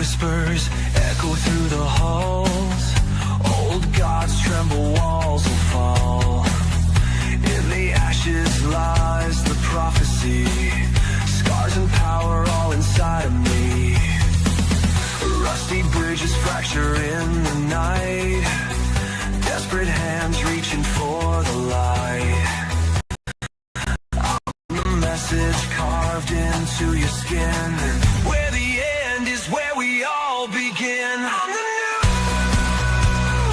whispers echo through the halls. Old gods tremble, walls will fall. In the ashes lies the prophecy. Scars and power all inside of me. Rusty bridges fracture in the night. Desperate hands reaching for the light. I'm the message carved into your skin. Where the end is where we all begin. I'm the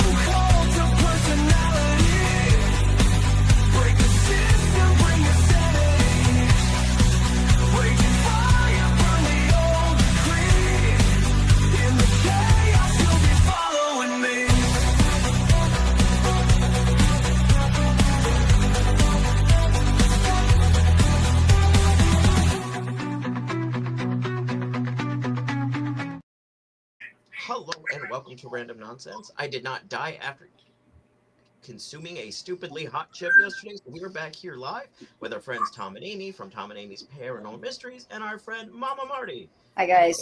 new cult of personality. Break the system, bring the sanity. Breaking fire from the old creed. In the chaos, you'll be following me. Hello and welcome to Random Nonsense. I did not die after consuming a stupidly hot chip yesterday, so we are back here live with our friends Tom and Amy from Tom and Amy's Paranormal Mysteries and our friend Mama Marty. Hi guys.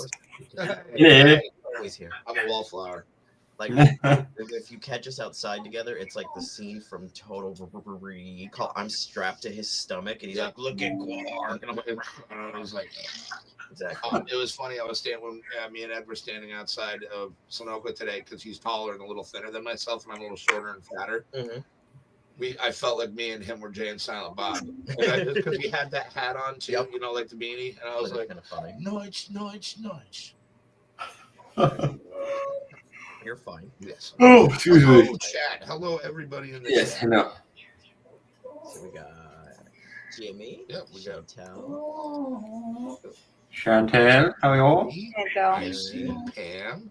Yeah. Always here. I'm a wallflower. Like, if you catch us outside together, it's like the scene from Total Recall. I'm strapped to his stomach, and he's like, "Look at Quark," and I'm like, I was like, exactly. It was funny. I was standing when me and Ed were standing outside of Sunoco today because he's taller and a little thinner than myself, and I'm a little shorter and fatter. Mm-hmm. I felt like me and him were Jay and Silent Bob, just because he had that hat on too, Yep. you know, like the beanie, and I was like, kind of funny. Nice. You're fine. Yes. Oh, excuse me. Hello, chat. Hello, everybody in the Yes, chat. hello. So we got Jimmy. Yep, we got Chantel. Chantel, how are you all? Hello. I see Pam.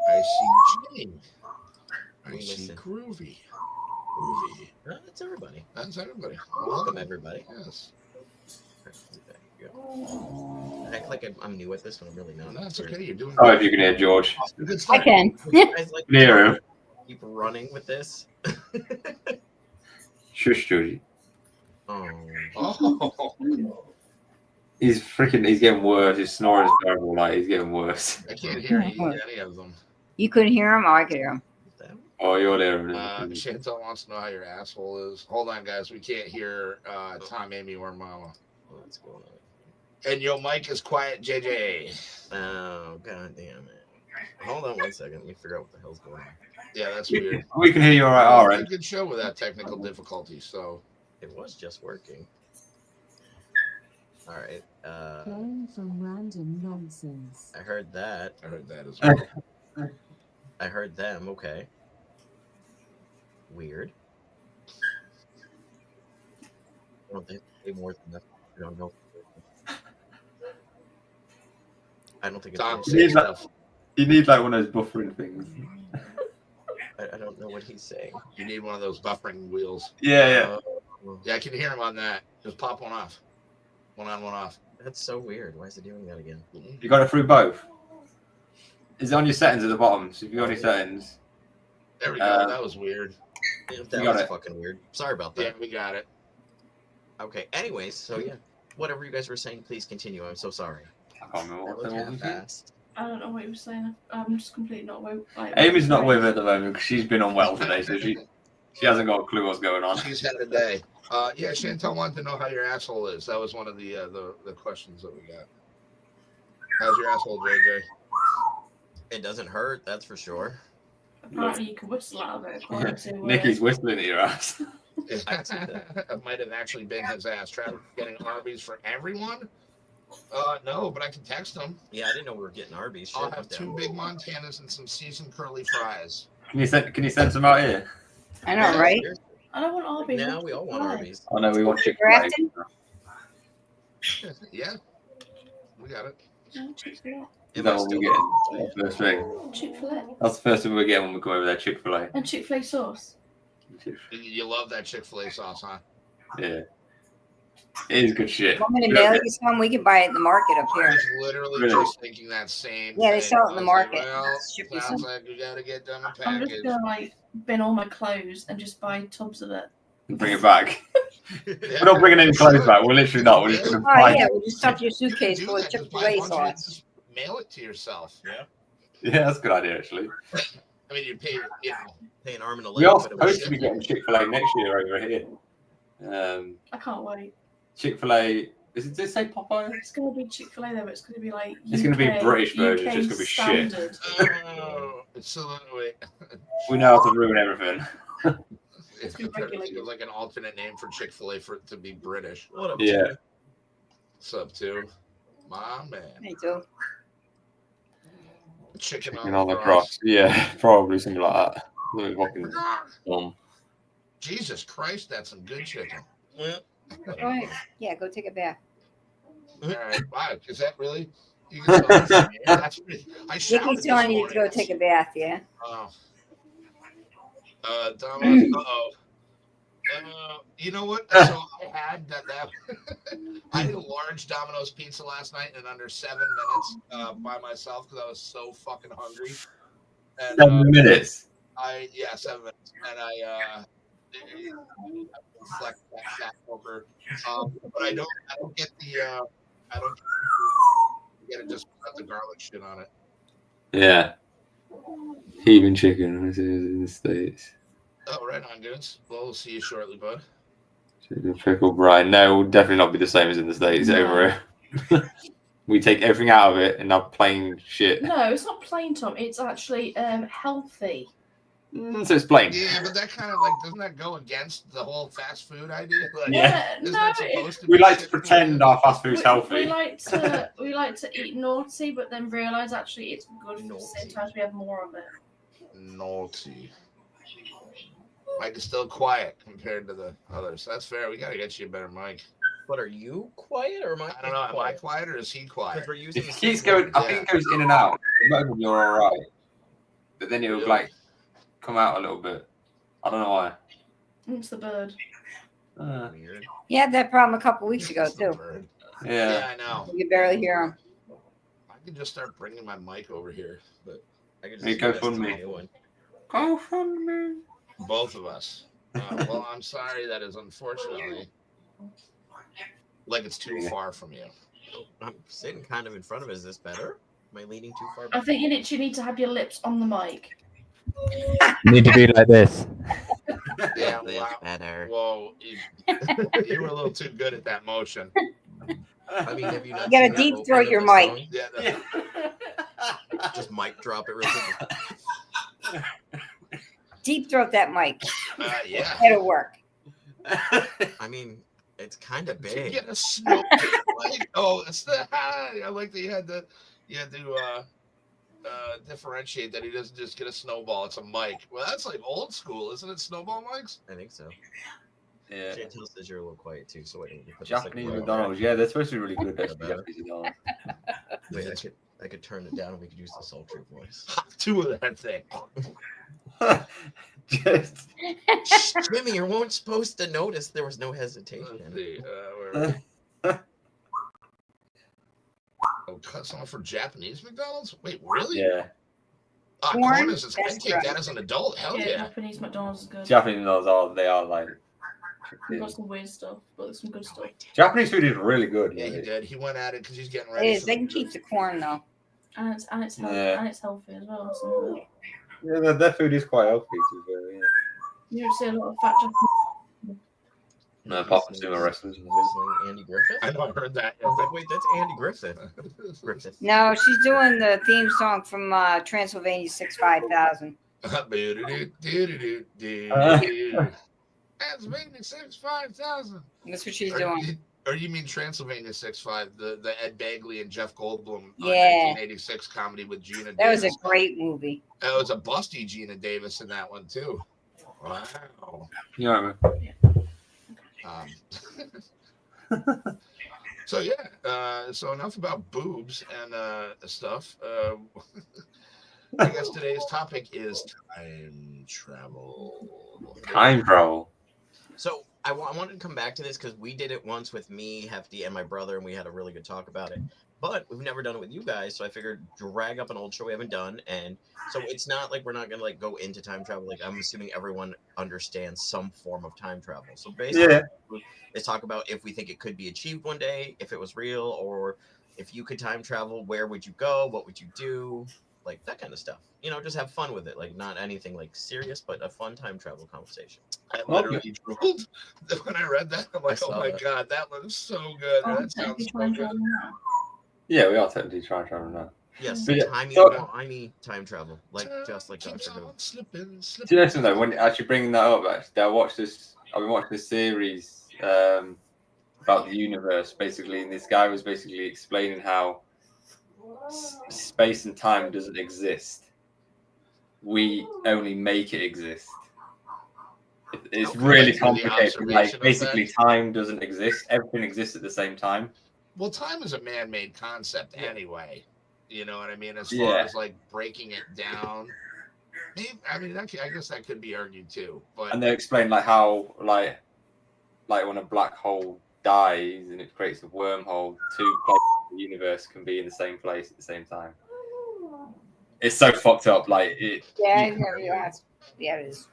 I see Jane. I We see listen. Groovy. That's everybody. That's everybody. Welcome, everybody. Yes. There you go. I act like I'm new at this when I'm really not. That's okay. You're doing Oh, if you can hear George. good I start. can. You guys like Hear him. keep running with this. Shush, Georgie. Oh. Oh, He's getting worse. His snore is terrible. Like, he's getting worse. I can't hear any of them. You couldn't hear him? Oh, I could hear him. Oh, you're there. Chantel wants to know how your asshole is. Hold on, guys. We can't hear Tom, Amy, or Mama. What's going on? And your mic is quiet, JJ. Oh, god damn it. Hold on 1 second. Let me figure out what the hell's going on. Yeah, that's weird. We can hear you all right, all It's a right. good show without technical difficulties. So It was just working. Alright. Playing from Random Nonsense. I heard that. I heard that as well. I heard them. Okay. Weird. I don't think they more than that. I don't know. I don't think it's. Tom, You say need, like, stuff. you need like one of those buffering things. I don't know what he's saying. You need one of those buffering wheels. Yeah. Yeah, I can hear him on that. Just pop one off. One on, one off. That's so weird. Why is it doing that again? You got it through both. Is it on your settings at the bottom? So if you go on your settings. There we go. That was weird. That got was it. fucking weird. Sorry about Yeah, that. we got it. Okay. Anyways, so yeah, whatever you guys were saying, please continue. I'm so sorry. I can't remember what That they was was. half-assed. I don't know what you were saying. I'm just completely not with. Like, Amy's not with her at the moment because she's been unwell today, so she hasn't got a clue what's going on. She's had a day. Yeah, Chantel wanted to know how your asshole is. That was one of the questions that we got. How's your asshole, JJ? It doesn't hurt, that's for sure. Apparently, you can whistle out of it. according to, Nikki's whistling at your ass. It might have actually been his ass. Travis getting Arby's for everyone? No, but I can text him. Yeah, I didn't know we were getting Arby's. I'll Shit, have damn. 2 big Montanas and some seasoned curly fries. Can you send some out here? I know, right? I don't want Arby's. Now we all want Arby's. Oh no, we want Grafton? Chick-fil-A. Yeah, we got it. No, Chick-fil-A. Is that what we get? That's the first thing. Chick-fil-A. That's the first thing we get when we come over there, Chick-fil-A. And Chick-fil-A sauce. You love that Chick-fil-A sauce, huh? Yeah. It is good shit. Want me to mail you some? We can buy it at the market up I here. was literally Really? just thinking that same Yeah, they thing. sell it in the I was market. Like, well, Ship you sounds some. like you gotta get them a I'm package. just gonna like bin all my clothes and just buy tubs of it. Bring it back. We're not bringing any clothes back. We're literally not. We're just going to Oh buy yeah, it. we'll just stuff your You can suitcase do full of that. Just buy a Chick-fil-A bunch of it, sauce. just mail it to yourself. Yeah. Yeah, that's a good idea, actually. I mean, you pay, Pay an arm and a leg. We are but it was supposed to be getting Chick-fil-A next year over here. I can't wait. Chick-fil-A, did it say Popeye? It's going to be Chick-fil-A though, but it's going to be like It's going to be a British version, UK it's just going to be shit. standard. Oh, so wait. We know how to ruin everything. It's been regulated. like an alternate name for Chick-fil-A for it to be British. What up, Yeah. Timmy? What's up, too? My man. Me too. Chicken And on on the cross. Yeah, probably something like that. Really fucking dumb. Jesus Christ, that's some good chicken. Yeah. Go ahead. Yeah, go take a bath. All right, wow. Is that really? You can tell that's from here? That's really, I shouted Nikki's this telling you to morning. go take a bath, yeah? Oh. Thomas, you know what? So I had that I had a large Domino's pizza last night in under 7 minutes by myself because I was so fucking hungry. And, 7 minutes. 7 minutes, and I flex that fat over. But I don't get the I don't get it just without the garlic shit on it. Yeah. Heaving chicken as it is in the States. Oh, right on, dudes. Well, we'll see you shortly, bud. Chicken pickle brine. No, it will definitely not be the same as in the States over here. We take everything out of it and now plain shit. No, it's not plain, Tom. It's actually healthy. So it's plain. Yeah, but that kind of like doesn't that go against the whole fast food idea? Like, Yeah, isn't no, that supposed to We be like to shit pretend for our fast we food's healthy. like to eat naughty, but then realise actually it's good for the same time we have more of it. naughty? Mike is still quiet compared to the others. That's fair. We gotta get you a better mic. But are you quiet or am I? I don't know. Am I quiet or is he quiet? Because we're using It the keeps same going. I word. think it goes in and out. The moment you're all right, but then it will Really? like come out a little bit. I don't know why. It's the bird. Weird. You had that problem a couple weeks ago, It's the too. bird. Yeah. Yeah, I know. You could barely hear him. I could just start bringing my mic over here, but I could Hey, just go invest in fund a me. new one. Go fund me. both of us. Well, I'm sorry. That is unfortunately like it's too far from you. I'm sitting kind of in front of it. Is this better? Am I leaning too far I back? think you need to have your lips on the mic. You need to be like this. Yeah, This wow. better. Whoa, you were a little too good at that motion. I mean, have you not You gotta seen that deep opening throat of your the mic. song? Yeah, Just mic drop it real quick. Deep throat that mic. yeah. That'll work. I mean, it's kind of Did you big. get a snow? Oh, it's the. I like that you had to differentiate that he doesn't just get a snowball. It's a mic. Well, that's like old school, isn't it? Snowball mics. I think so. Yeah. Chantel says you're a little quiet too, so wait. let me put this, Japanese like, right McDonald's. Yeah, they're supposed to be really good. Yeah, Actually, better. Japanese McDonald's. Wait, I could turn it down and we could use the sultry voice. Two of that thing. Just. Shh, Jimmy, you weren't supposed to notice there was no Let's hesitation. see. Where oh, cut someone for Japanese McDonald's? Wait, really? Yeah. Corn? Corn is. I That's take right. that as an adult. Hell yeah. Japanese McDonald's is good. Japanese McDonald's they are like. We've got some weird stuff, but there's some good stuff. Japanese food is really good. Yeah, he Really. did. He went at it because he's getting It ready. is. They can keep the corn, though. And it's healthy, Yeah. and it's healthy as well. So Yeah, their food is quite healthy too. Yeah. you don't see a lot of fat Japanese. No, apart from sumo wrestlers. Whistling Andy Griffith? I know. I heard that. I was like, wait, that's Andy Griffith. Griffith. No, she's doing the theme song from Transylvania 65000. Transylvania 65000. That's what she's doing. Or you mean Transylvania 65, the Ed Begley and Jeff Goldblum Yeah. 1986 comedy with Gina That was Davis. a great movie. That was a busty Gina Davis in that one too. Wow. You know what I mean? So yeah, so enough about boobs and stuff. I guess today's topic is time travel. Time travel. So I wanted to come back to this because we did it once with me, Hefty, and my brother, and we had a really good talk about it. But we've never done it with you guys, so I figured drag up an old show we haven't done. And so it's not like we're not gonna like go into time travel. Like I'm assuming everyone understands some form of time travel. So basically, Yeah. is talk about if we think it could be achieved one day, if it was real, or if you could time travel, where would you go? What would you do? Like that kind of stuff. You know, just have fun with it. Like not anything like serious, but a fun time travel conversation. I literally drooled when I read that. I'm like, I oh saw my that. god, that looks so good. Oh, That sounds so good. Yeah, we are technically trying to travel now. Yes, But yeah, timey time travel, like just like Keeps Doctor Who. on slipping. Do you know something though? When actually bringing that up, actually, I've been watching this series about the universe, basically, and this guy was basically explaining how space and time doesn't exist. We only make it exist. It's Okay, really like through the complicated. Like observation basically, effect. time doesn't exist. Everything exists at the same time. Well, time is a man-made concept anyway. You know what I mean? As far Yeah. as like breaking it down, maybe, I mean, I guess that could be argued too. But And they explain like how like when a black hole dies and it creates a wormhole, two places in the universe can be in the same place at the same time. It's so fucked up. Like it. Yeah, you- it is.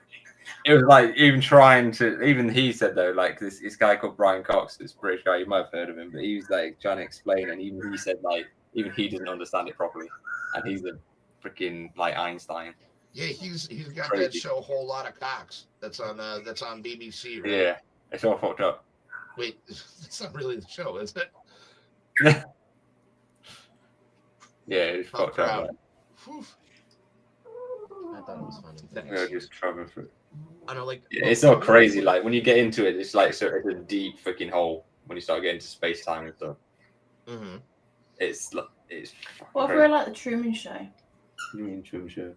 It was like even trying to. Even he said though, like this guy called Brian Cox, this British guy. You might have heard of him, but he was like trying to explain, and even he said like even he doesn't understand it properly, and he's a freaking like Einstein. yeah, he's got Crazy. that show Whole Lot of Cocks that's on BBC, right? Yeah, it's all fucked up. Wait, it's not really the show, is it? Yeah, it's Oh, fucked up. crowd. Like, Whew. I thought it was funny. we were just traveling through. I know, like Yeah, it's all crazy. Like when you get into it, it's like it's a deep freaking hole when you start getting into space time and stuff. Mm-hmm. It's What if fucking we're like the Truman Show? crazy.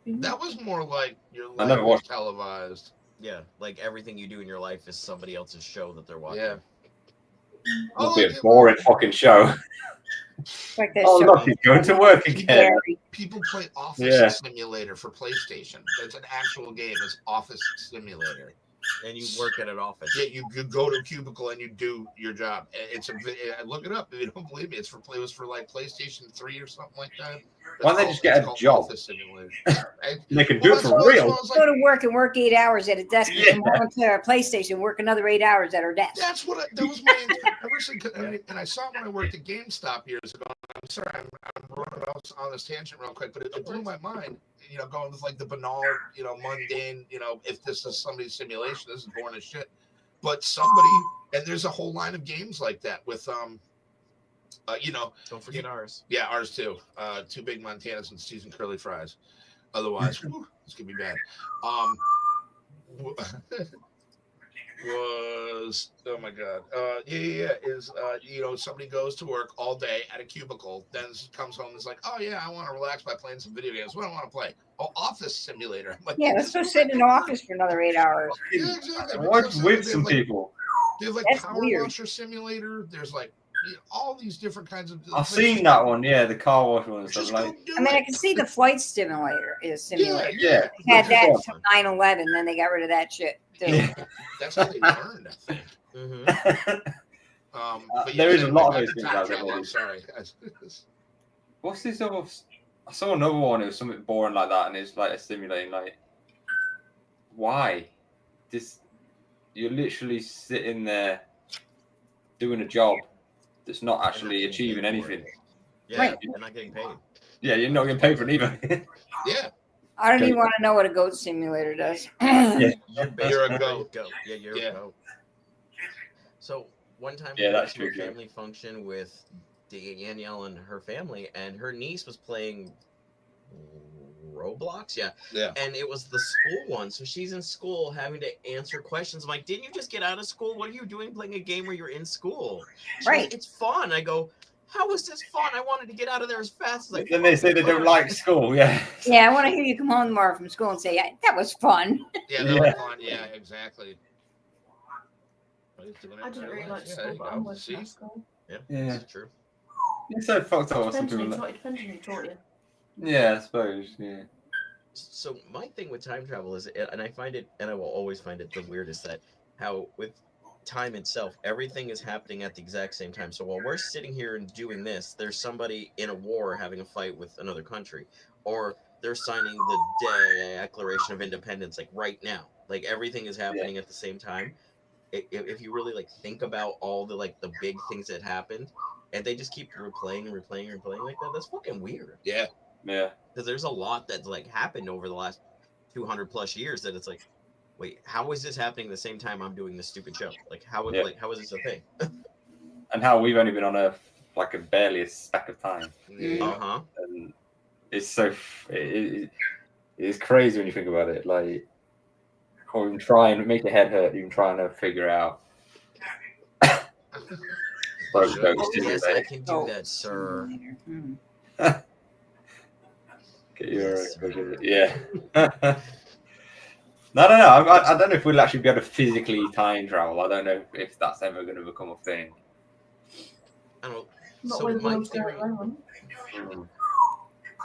That was more like your I life never was watched- televised. Yeah, like everything you do in your life is somebody else's show that they're watching. Yeah. It'll Oh, be a yeah, boring fucking show. Like that Oh show. look, he's going to work again. Kerry. people play Office Yeah. Simulator for PlayStation. It's an actual game. It's Office Simulator. And you work at an office. Yeah, you go to a cubicle and you do your job. It's look it up if you don't believe me. It was for like PlayStation 3 or something like that. Why don't they just get It's a called job? Office Simulator. They can do it that's for what- real. that's what I was Go like, to work and work 8 hours at a desk, Yeah. and come home to a PlayStation, work another 8 hours at her desk. that was my intent. And I saw it when I worked at GameStop years ago. I'm sorry, I'm running on this tangent real quick, but it blew my mind. You know, going with like the banal, you know, mundane, you know, if this is somebody's simulation, this is boring as shit. But and there's a whole line of games like that with you know, Don't forget ours. yeah, ours too. Two big Montanas and seasoned curly fries. Otherwise, whew, this could be bad. Was oh my god, is you know, somebody goes to work all day at a cubicle, then comes home and is like, oh yeah, I want to relax by playing some video games. What do I want to play? Oh, Office Simulator. I'm like, Yeah, let's go sit in an office for another 8 hours. Yeah, exactly. Work with They have, some like, people. They have like That's Power weird. Washer Simulator. There's like all these different kinds of. I've seen that one. Yeah, the car wash one and Just stuff go like. do I mean, it. I can see the flight simulator is simulator. Yeah. They had that Yeah. until 9/11, then they got rid of that shit. Too. Yeah. That's how they learned, I think. Mm-hmm. But There is a lot of back those to things time out there, travel, I'm maybe. sorry. What's this other? I saw another one. It was something boring like that, and it's like a simulating. Like, why? You're literally sitting there doing a job that's not actually achieving anything. Yeah, Right. you're not getting paid. Yeah, you're not getting paid for it either. Yeah, I don't even want to know what a goat simulator does. You're You're a basically goat. Yeah, you're Yeah. a goat. So one time Yeah, we went that's to a true, yeah. family function with Danielle and her family, and her niece was playing Roblox. Yeah. yeah. And it was the school one. So she's in school having to answer questions. I'm like, didn't you just get out of school? What are you doing playing a game where you're in school? She goes, Right. it's fun. I go, how is this fun? I wanted to get out of there as fast as I Then they say they don't like school. Yeah. Yeah, I want to hear you come home tomorrow from school and say, "Yeah, that was fun." Yeah, that was fun. Yeah, exactly. I didn't really like Yeah, there school, you but I'm go. working See? at school. Yeah, Yeah. it's true. It's so fucked up. What some Depends on people. who taught you. Yeah, I suppose. Yeah. So my thing with time travel is, and I find it, and I will always find it the weirdest, that how with time itself, everything is happening at the exact same time. So while we're sitting here and doing this, there's somebody in a war having a fight with another country, or they're signing the Declaration of Independence like right now. Like everything is happening at the same time. if you really like think about all the like the big things that happened, and they just keep replaying like that, that's fucking weird. Yeah. Yeah. Because there's a lot that's like happened over the last 200 plus years that it's like, wait, how is this happening at the same time I'm doing this stupid show? Like how Yeah. like how is this a thing? And how we've only been on Earth like barely a speck of time. Uh-huh. And it's so it's crazy when you think about it. Like, or even try and make your head hurt, even trying to figure out. Yes, I can do that, sir. Get your Yes, sir. yeah. No, I don't know if we'll actually be able to physically time travel. I don't know if that's ever going to become a thing. I don't know. Not So with my what's theory, going on.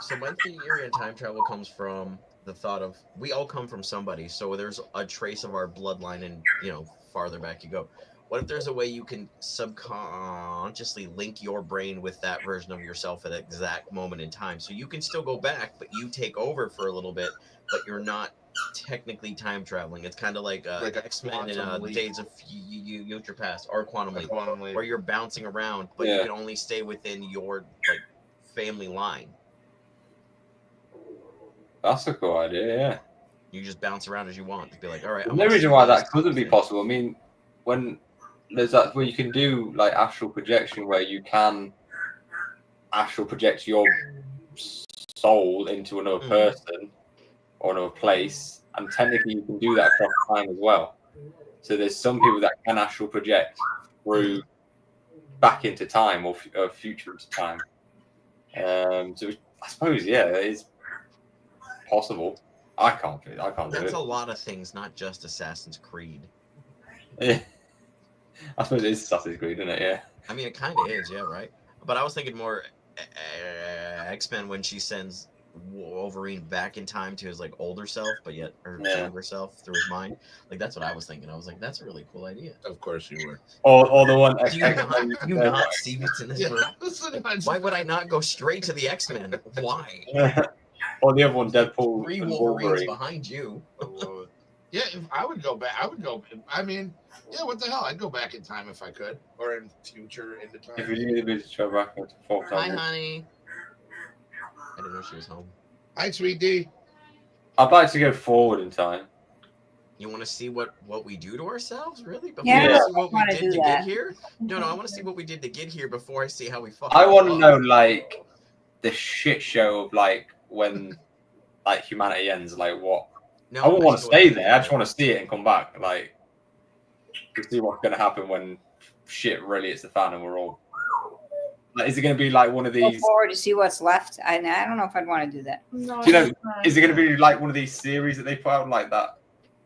so my theory in time travel comes from the thought of we all come from somebody, so there's a trace of our bloodline, and farther back you go. What if there's a way you can subconsciously link your brain with that version of yourself at an exact moment in time, so you can still go back, but you take over for a little bit, but you're not technically time traveling. It's kind of like X-Men in Days of Future Past or Quantum Leap, where you're bouncing around, but you can only stay within your like family line. That's a cool idea, yeah. You just bounce around as you want. To be like, all right. There's no reason why that couldn't be possible. I mean, when there's that where you can do like astral projection, where you can astral project your soul into another person or another place, and technically you can do that across time as well. So there's some people that can astral project through back into time or future into time. So I suppose, yeah, it is possible. I can't do it. That's a lot of things, not just Assassin's Creed. Yeah. I suppose it is Assassin's Creed, isn't it? Yeah. I mean, it kind of is, yeah, right? But I was thinking more X-Men when she sends Wolverine back in time to his like older self, but yet her younger self through his mind. Like that's what I was thinking. I was like, that's a really cool idea. Of course you were. Or the one. Do you not see what's in this room? Why would I not go straight to the X-Men? Why? Or the other one, Deadpool. 3 Wolverines behind you. Yeah, if I would go back. I would go. I mean, yeah, what the hell? I'd go back in time if I could, or in future into time. If you needed me to travel back to 4 times. Hi, honey. I didn't know she was home. Hi, sweet D. I'd like to go forward in time. You want to see what we do to ourselves, really? Before Yeah, I see what we did to that. get here? No, I want to see what we did to get here before I see how we fuck. I want to know, like, the shit show of, like, when, like, humanity ends, like, what? No, I wouldn't want to stay there. I just want to see it and come back, like, to see what's going to happen when shit really hits the fan and we're all... Like, is it going to be, like, one of Go these... forward to see what's left. I don't know if I'd want to do that. No, Do you know, is it going to be, like, one of these series that they put out, like, that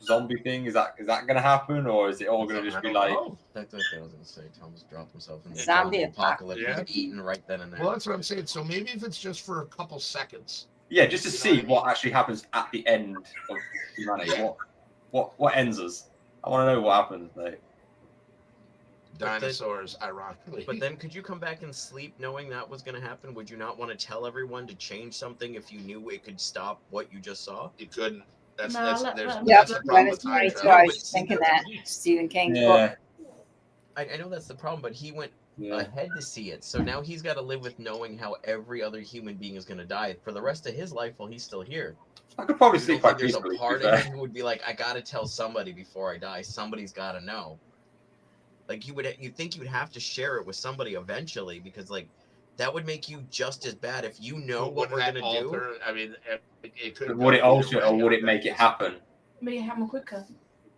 zombie thing? Is that going to happen, or is it all going to just be, like... That's what I was going to say. Thomas dropped himself in the Zombie apocalypse. Yeah. Eaten right then and there. Well, that's what I'm saying. So maybe if it's just for a couple seconds. Yeah, just to see what actually happens at the end of humanity. What ends us? I want to know what happens. Like Dinosaurs, ironically. But then, could you come back and sleep knowing that was going to happen? Would you not want to tell everyone to change something if you knew it could stop what you just saw? You couldn't. That's No, that's let- there's let- that's Yep, the problem with Dennis time 22, travel. I was just thinking that. Stephen King's book. I know that's the problem, but he went yeah. ahead to see it. So now he's got to live with knowing how every other human being is going to die for the rest of his life while he's still here. I could probably You sleep don't quite think there's peacefully. a part of him who would be like, I got to tell somebody before I die. Somebody's got to know. Like you'd think you'd have to share it with somebody eventually, because like that would make you just as bad if you know what we're Wouldn't going that to do. alter? I mean, it could. Would it alter or would it make it happen? Make it happen quicker.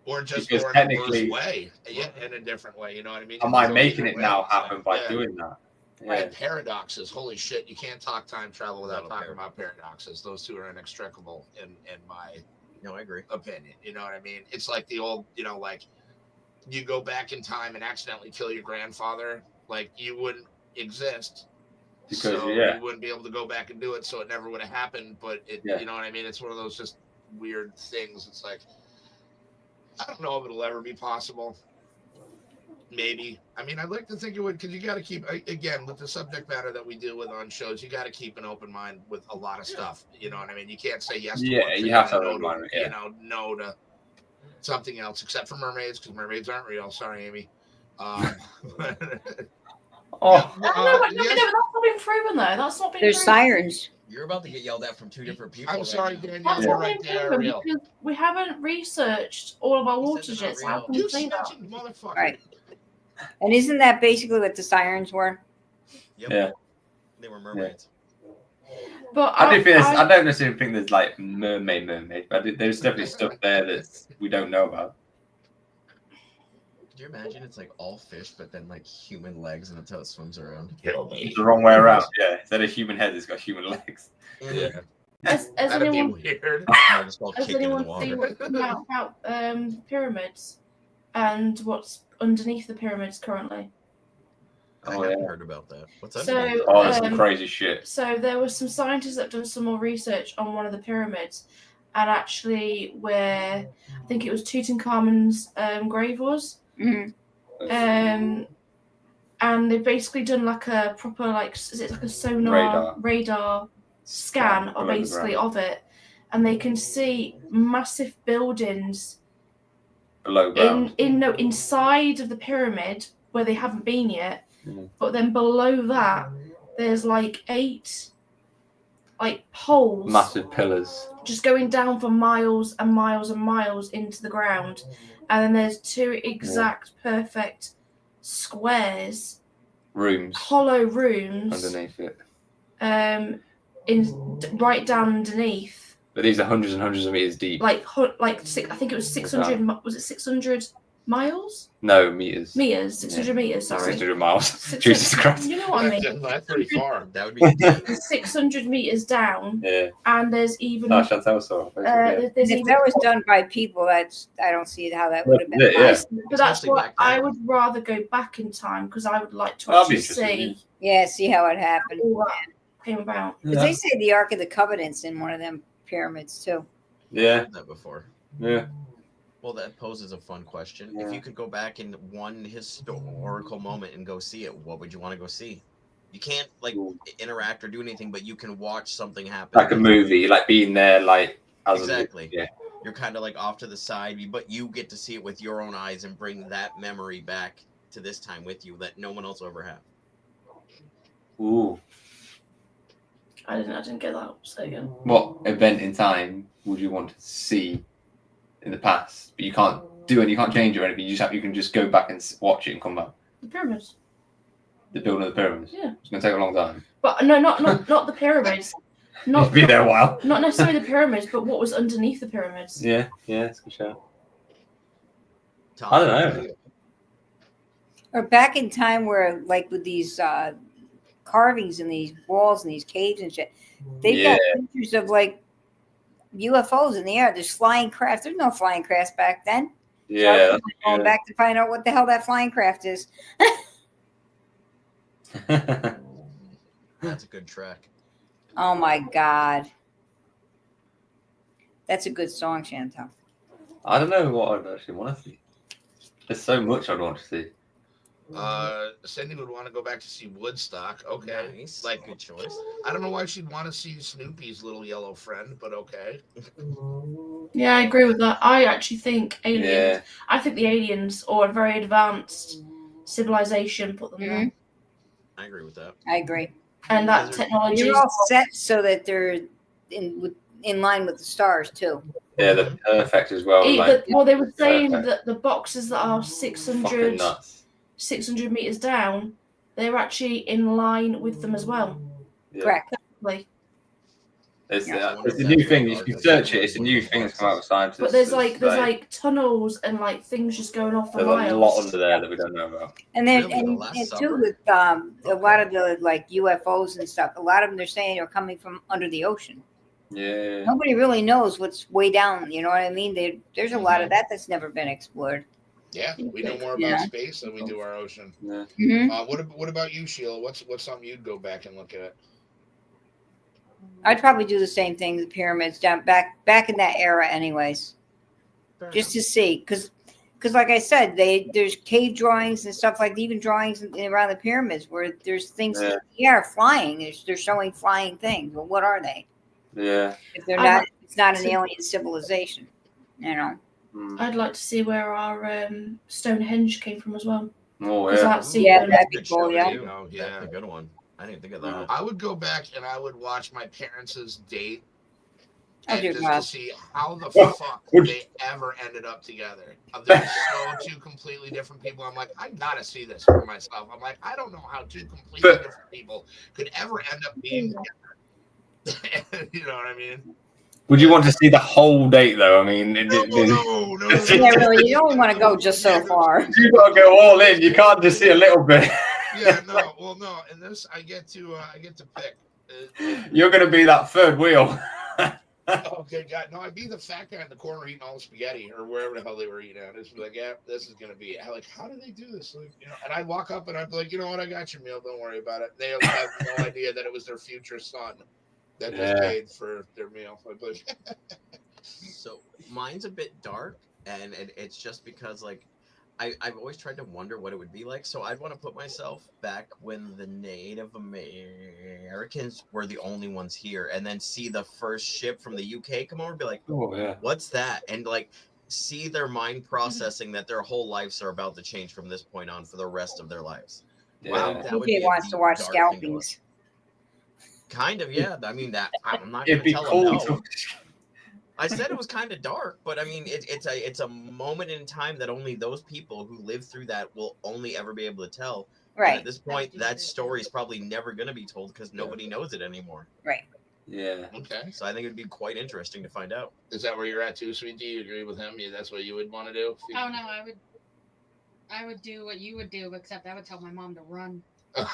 Or just Because or in technically- a worse way, yeah, in a different way. You know what I mean? Am I It's making always it a now way. happen by Yeah. doing that? Right, paradoxes. Holy shit! You can't talk time travel without Not a talking about paradoxes. Those two are inextricable in my No, I agree. opinion. You know what I mean? It's like the old, like you go back in time and accidentally kill your grandfather, like you wouldn't exist. Because, so yeah. you wouldn't be able to go back and do it, so it never would have happened. But it, Yeah. you know what I mean? It's one of those just weird things. It's like I don't know if it'll ever be possible. Maybe. I mean, I'd like to think it would, because you got to keep, again, with the subject matter that we deal with on shows, you got to keep an open mind with a lot of stuff. You know what I mean? You can't say yes to Yeah, one thing you have to and have an no open mind, yeah. no to something else, except for mermaids, because mermaids aren't real. Sorry, Amy. Oh, No, but that's not been proven though. That's not been There's proven. sirens. You're about to get yelled at from two different people. I'm right sorry, now. Danielle. That's You're not right. been They are proven real. because we haven't researched all of our He water said they're not jets. How real. can You we say that? snitching motherfucker. Right. And isn't that basically what the sirens were? Yep. yeah. They were mermaids. But I do think I don't necessarily think there's like mermaid, but there's definitely stuff there that we don't know about. Could you imagine it's like all fish, but then like human legs, and that's how it swims around? Kill me. It's the wrong way around. Yeah, instead of human head, it's got human legs. Yeah. Has That'd be anyone weird. They're just all has kicking in the anyone seen water. what's come out about pyramids and what's underneath the pyramids currently? I Oh, haven't yeah. heard about that. What's So, underneath? Oh, that's some crazy shit. So there were some scientists that have done some more research on one of the pyramids, and actually where I think it was Tutankhamun's grave was. Mhm. And they've basically done like a proper is it like a sonar radar scan of basically of it, and they can see massive buildings below ground. inside of the pyramid where they haven't been yet. But then below that, there's like 8 poles, Massive pillars, just going down for miles and miles and miles into the ground, and then there's 2 exact perfect squares, hollow rooms underneath it. Right down underneath. But these are hundreds and hundreds of meters deep. I think it was 600. Was it 600 miles? No, meters. 600 meters. Sorry. 600 miles. Jesus Christ. You know what I mean? That's pretty far. That would be 600 meters down. Yeah. And there's even. There's If even, that was done by people, I don't see how that would have been. Yeah. But that's Especially what back then. I would rather go back in time, because I would like to That'd be actually interesting, see Yeah, see how it happened. all that came about. But they say the Ark of the Covenant's in one of them pyramids too. Yeah. that before. Yeah. Well, that poses a fun question. Yeah. If you could go back in one historical moment and go see it, what would you want to go see? You can't interact or do anything, but you can watch something happen. Like a movie, like being there, as exactly. Yeah. You're kind of off to the side, but you get to see it with your own eyes and bring that memory back to this time with you that no one else will ever have. Ooh. I didn't get that. Say again. What event in time would you want to see in the past? But you can't do it, you can't change it or anything. You can just go back and watch it and come back. The pyramids. The building of the pyramids. Yeah. It's gonna take a long time. But no, not the pyramids. You'd be there a while. Not necessarily the pyramids, but what was underneath the pyramids. Yeah, it's a good show. Tom, I don't know. Or back in time where, with these carvings in these walls and these caves and shit, they've got pictures of UFOs in the air. There's flying crafts. There's no flying crafts back then. Yeah. So I'm going back to find out what the hell that flying craft is. That's a good track. Oh my God. That's a good song, Chantal. I don't know what I'd actually want to see. There's so much I'd want to see. Cindy would want to go back to see Woodstock. Okay. Nice. Good choice. I don't know why she'd want to see Snoopy's little yellow friend, but okay. Yeah, I agree with that. I actually think aliens. Yeah. I think the aliens or a very advanced civilization put them there, I agree with that. I agree. and that technology. They're all set so that they're in line with the stars too. Yeah, they're perfect as well. They were saying perfect. that the boxes that are Fucking 600 nuts. meters down, they're actually in line with them as well. Yeah. Correct. It's Yeah. a new thing. If you search it, it's a new thing that's come out with scientists. But there's tunnels and things just going off for there's miles. a lot under there that we don't know about. And then Really, The Last and Supper? too with a lot of the UFOs and stuff, a lot of them they're saying are coming from under the ocean. Yeah. Nobody really knows what's way down. You know what I mean? There's a lot of that that's never been explored. Yeah, we know more about Yeah. space than we do our ocean. Yeah. Mm-hmm. What about you, Sheila? What's something you'd go back and look at? I'd probably do the same thing. The pyramids down back in that era, anyways, just to see, because like I said, there's cave drawings and stuff even drawings around the pyramids where there's things in the air flying. They're showing flying things. Well, what are they? Yeah. If they're not, it's not an alien civilization. You know. I'd like to see where our Stonehenge came from as well. Oh Because yeah. that's Yeah, even that'd be Good cool. show, Yeah. too. Oh, yeah. That's a good one. I didn't think of that. I would go back and I would watch my parents' date Oh, and dear just God. to see how the Oh, fuck would- they ever ended up together. They're so two completely different people. I'm like, I gotta see this for myself. I'm like, I don't know how two completely different people could ever end up being together. You know what I mean? Would you want to see the whole date though? I mean, No. Yeah, really. You only want to go just so far. you got to go all in. You can't just see a little bit. Yeah, no. Well, no. In this, I get to pick. You're going to be that third wheel. Okay, God, no, I'd be the fat guy in the corner eating all the spaghetti or wherever the hell they were eating at. It's like, yeah, this is gonna be like, how do they do this? Like, you know, and I'd walk up and I'd be like, you know what, I got your meal, don't worry about it. They have no idea that it was their future son that just paid for their meal. I'd be like, So mine's a bit dark, and it's just because like I've always tried to wonder what it would be like. So I'd want to put myself back when the Native Americans were the only ones here, and then see the first ship from the UK come over, and be like, Oh yeah. what's that? And like see their mind processing that their whole lives are about to change from this point on for the rest of their lives. Wow, Yeah. that would TJ be a wants to deep, watch dark thing to look. scalpings. Kind of, yeah. I mean, that I'm not It'd going to be tell cool. them no. I said it was kind of dark, but I mean, it's a moment in time that only those people who live through that will only ever be able to tell. And Right. at this point, that story is probably never going to be told because nobody knows it anymore. Right. Yeah. okay. So I think it would be quite interesting to find out. Is that where you're at too, Sweet? Do you agree with him? Yeah, that's what you would want to do? Oh no, I would do what you would do, except I would tell my mom to run. You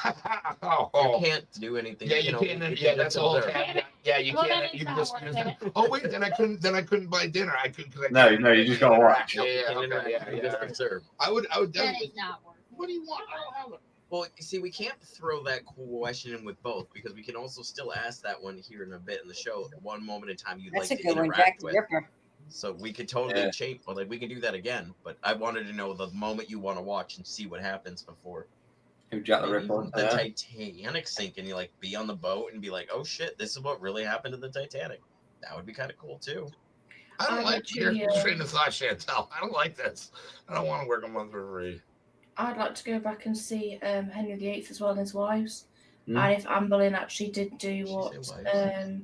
can't do anything. Yeah, you can't. Yeah, that's the whole caveat. Yeah, you Well, can't. then You it's can not just. worth it. Oh wait, then I couldn't. Then I couldn't buy dinner. I could. No, you just gotta watch. Yeah, You yeah, can't okay, interact. yeah, You yeah. just observe. I would Then definitely. it's not worth it. What do you want? I don't have it. Well, you see, we can't throw that question in with both because we can also still ask that one here in a bit in the show. One moment in time you'd That's like a to good one, Jack interact the with. Ripper. So we could totally Yeah. change, well, like we can do that again. But I wanted to know the moment you want to watch and see what happens before. Who Jack the Maybe Ripper? even the Titanic sink, and you like be on the boat and be like, "Oh shit, this is what really happened to the Titanic." That would be kind of cool too. I don't I'd like your actually, train of thought, Chantel. I don't like this. I don't want to work a month for free. I'd like to go back and see Henry VIII as well and his wives. Mm. And if Anne Boleyn actually did do She said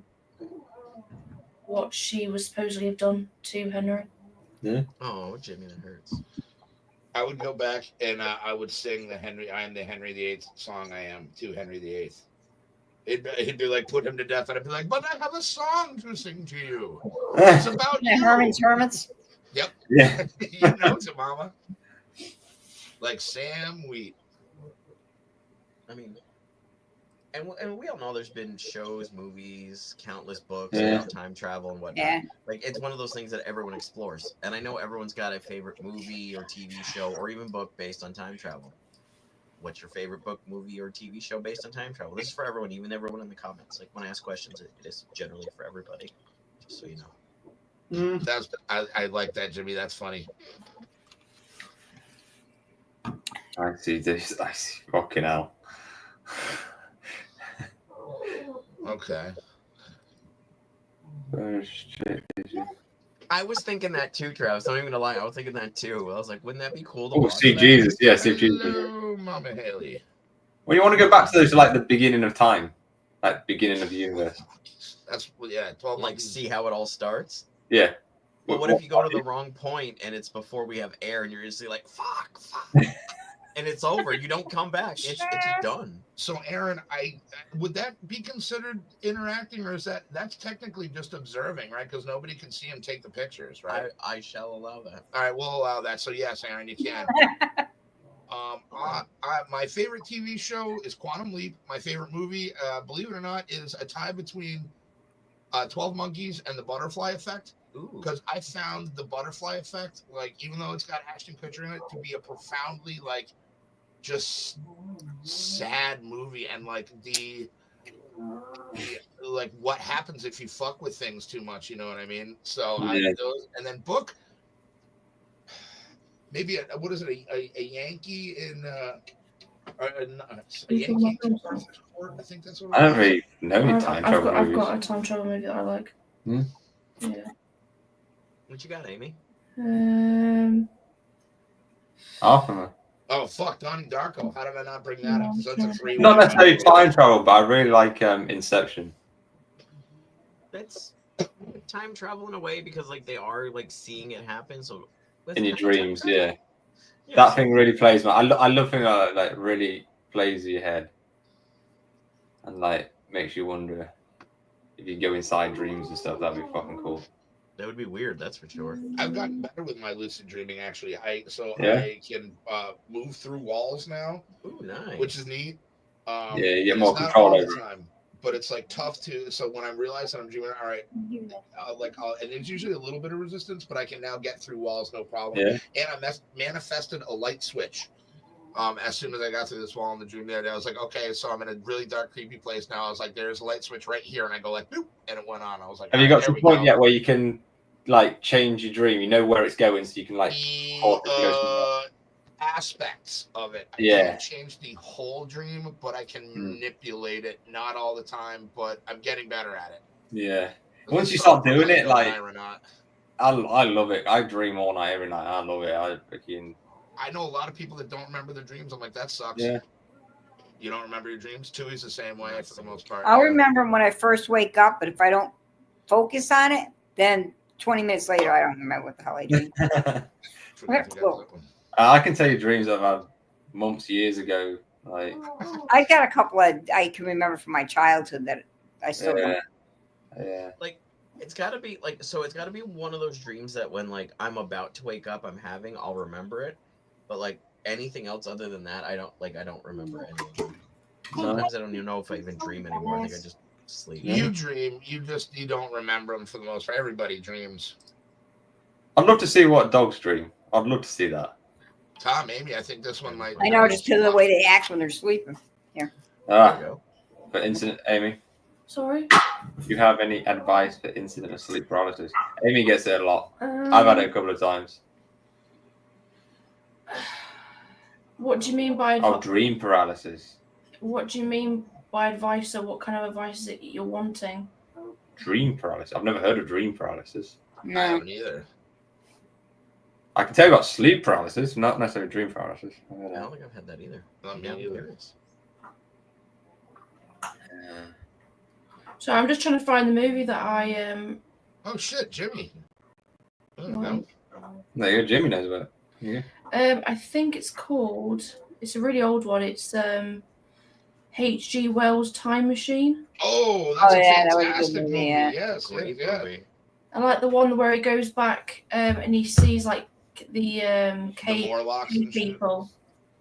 what she was supposedly have done to Henry. Oh, Jimmy, that hurts. I would go back and I would sing I am the Henry VIII song. I am to Henry VIII. He'd be like, put him to death, and I'd be like, but I have a song to sing to you. It's about Yeah, you. Herman's Hermits. Yep. Yeah. You know it, Mama. Like Sam Wheat. I mean, and we all know there's been shows, movies, countless books Yeah. about time travel and whatnot. Yeah. Like it's one of those things that everyone explores, and I know everyone's got a favorite movie or TV show or even book based on time travel. What's your favorite book, movie, or TV show based on time travel? This is for everyone, even everyone in the comments. Like when I ask questions, it is generally for everybody, just so you know. I like that, Jimmy. That's funny. I see this. I see. Fucking hell. Okay. I was thinking that too, Travis. I'm not even gonna lie. I was thinking that too. I was like, wouldn't that be cool to Oh, watch? Steve that? Jesus. Yeah, Steve Jesus. Hello, Mama Haley. Well, you want to go back to those, like the beginning of time, like beginning of the universe. That's 12 Like months. see how it all starts. Yeah. But what if you go to the wrong point and it's before we have air and you're just like, fuck, and it's over. You don't come back. It's just done. So, Aaron, would that be considered interacting, or is that's technically just observing, right? Because nobody can see him take the pictures, right? I shall allow that. All right, we'll allow that. So, yes, Aaron, you can. My favorite TV show is Quantum Leap. My favorite movie, believe it or not, is a tie between 12 Monkeys and The Butterfly Effect. Because I found The Butterfly Effect, like, even though it's got Ashton Kutcher in it, to be a profoundly, like, just sad movie. And, like, like, what happens if you fuck with things too much, you know what I mean? So, and then book, maybe, what is it, a Yankee in, a Yankee in Arthur's Court, I think that's what I it don't is. really know any time travel I've movies. got a time travel movie that I like. Hmm? Yeah. What you got, Amy? Half of them. Oh fuck, Donnie Darko. How did I not bring that up? So that's a 3. Not necessarily time travel, but I really like Inception. That's time travel in a way because like they are like seeing it happen. So In your dreams, yeah. Yeah, That so- thing really plays. I love things like really plays your head, and like makes you wonder if you go inside dreams and stuff. That'd be fucking cool. That would be weird, that's for sure. I've gotten better with my lucid dreaming actually. I can move through walls now. Ooh, nice. Which is neat. Yeah, you get and more it's not control all over the it. time, but it's like tough to. So when I realize that I'm dreaming, all right, and it's usually a little bit of resistance, but I can now get through walls no problem. Yeah. And I manifested a light switch. As soon as I got through this wall in the dream the other day, I was like, okay, so I'm in a really dark, creepy place now. I was like, there's a light switch right here, and I go like, boop, and it went on. I was like, Have you got to the point yet where you can like change your dream? You know where it's going, so you can like aspects of it. I can't change the whole dream, but I can manipulate it. Not all the time, but I'm getting better at it. Yeah. Once you start doing it, like or not. I love it. I dream all night, every night. I love it. I know a lot of people that don't remember their dreams. I'm like, that sucks. Yeah. You don't remember your dreams? Tui's the same way for the most part. I'll remember them when I first wake up, but if I don't focus on it, then 20 minutes later, I don't remember what the hell I dreamed. I can tell you dreams I've had months, years ago. Like I got a couple I can remember from my childhood that I still don't. Yeah. Like it's gotta be like so it's gotta be one of those dreams that when like I'm about to wake up I'm having, I'll remember it. But like anything else other than that, I don't remember any of them. Sometimes I don't even know if I even dream anymore. I think I just sleep. You dream, you don't remember them for the most part. Everybody dreams. I'd love to see what dogs dream. I'd love to see that. Tom, Amy, I think this one might. I know, just because of the way they act when they're sleeping. Here. For incident, Amy. Sorry. Do you have any advice for incident of sleep paralysis? Amy gets it a lot. I've had it a couple of times. What do you mean by dream paralysis? What do you mean by advice, or what kind of advice is it you're wanting? Dream paralysis. I've never heard of dream paralysis. No. I haven't either. I can tell you about sleep paralysis, not necessarily dream paralysis. I don't think I've had that either. Not me either. So I'm just trying to find the movie that I Oh shit, Jimmy. No, Jimmy knows about it. Yeah. I think it's called. It's a really old one. It's H.G. Wells' Time Machine. Oh, that's a fantastic that was a good movie. Yes, Great yeah. movie. I like the one where he goes back and he sees like the cave people.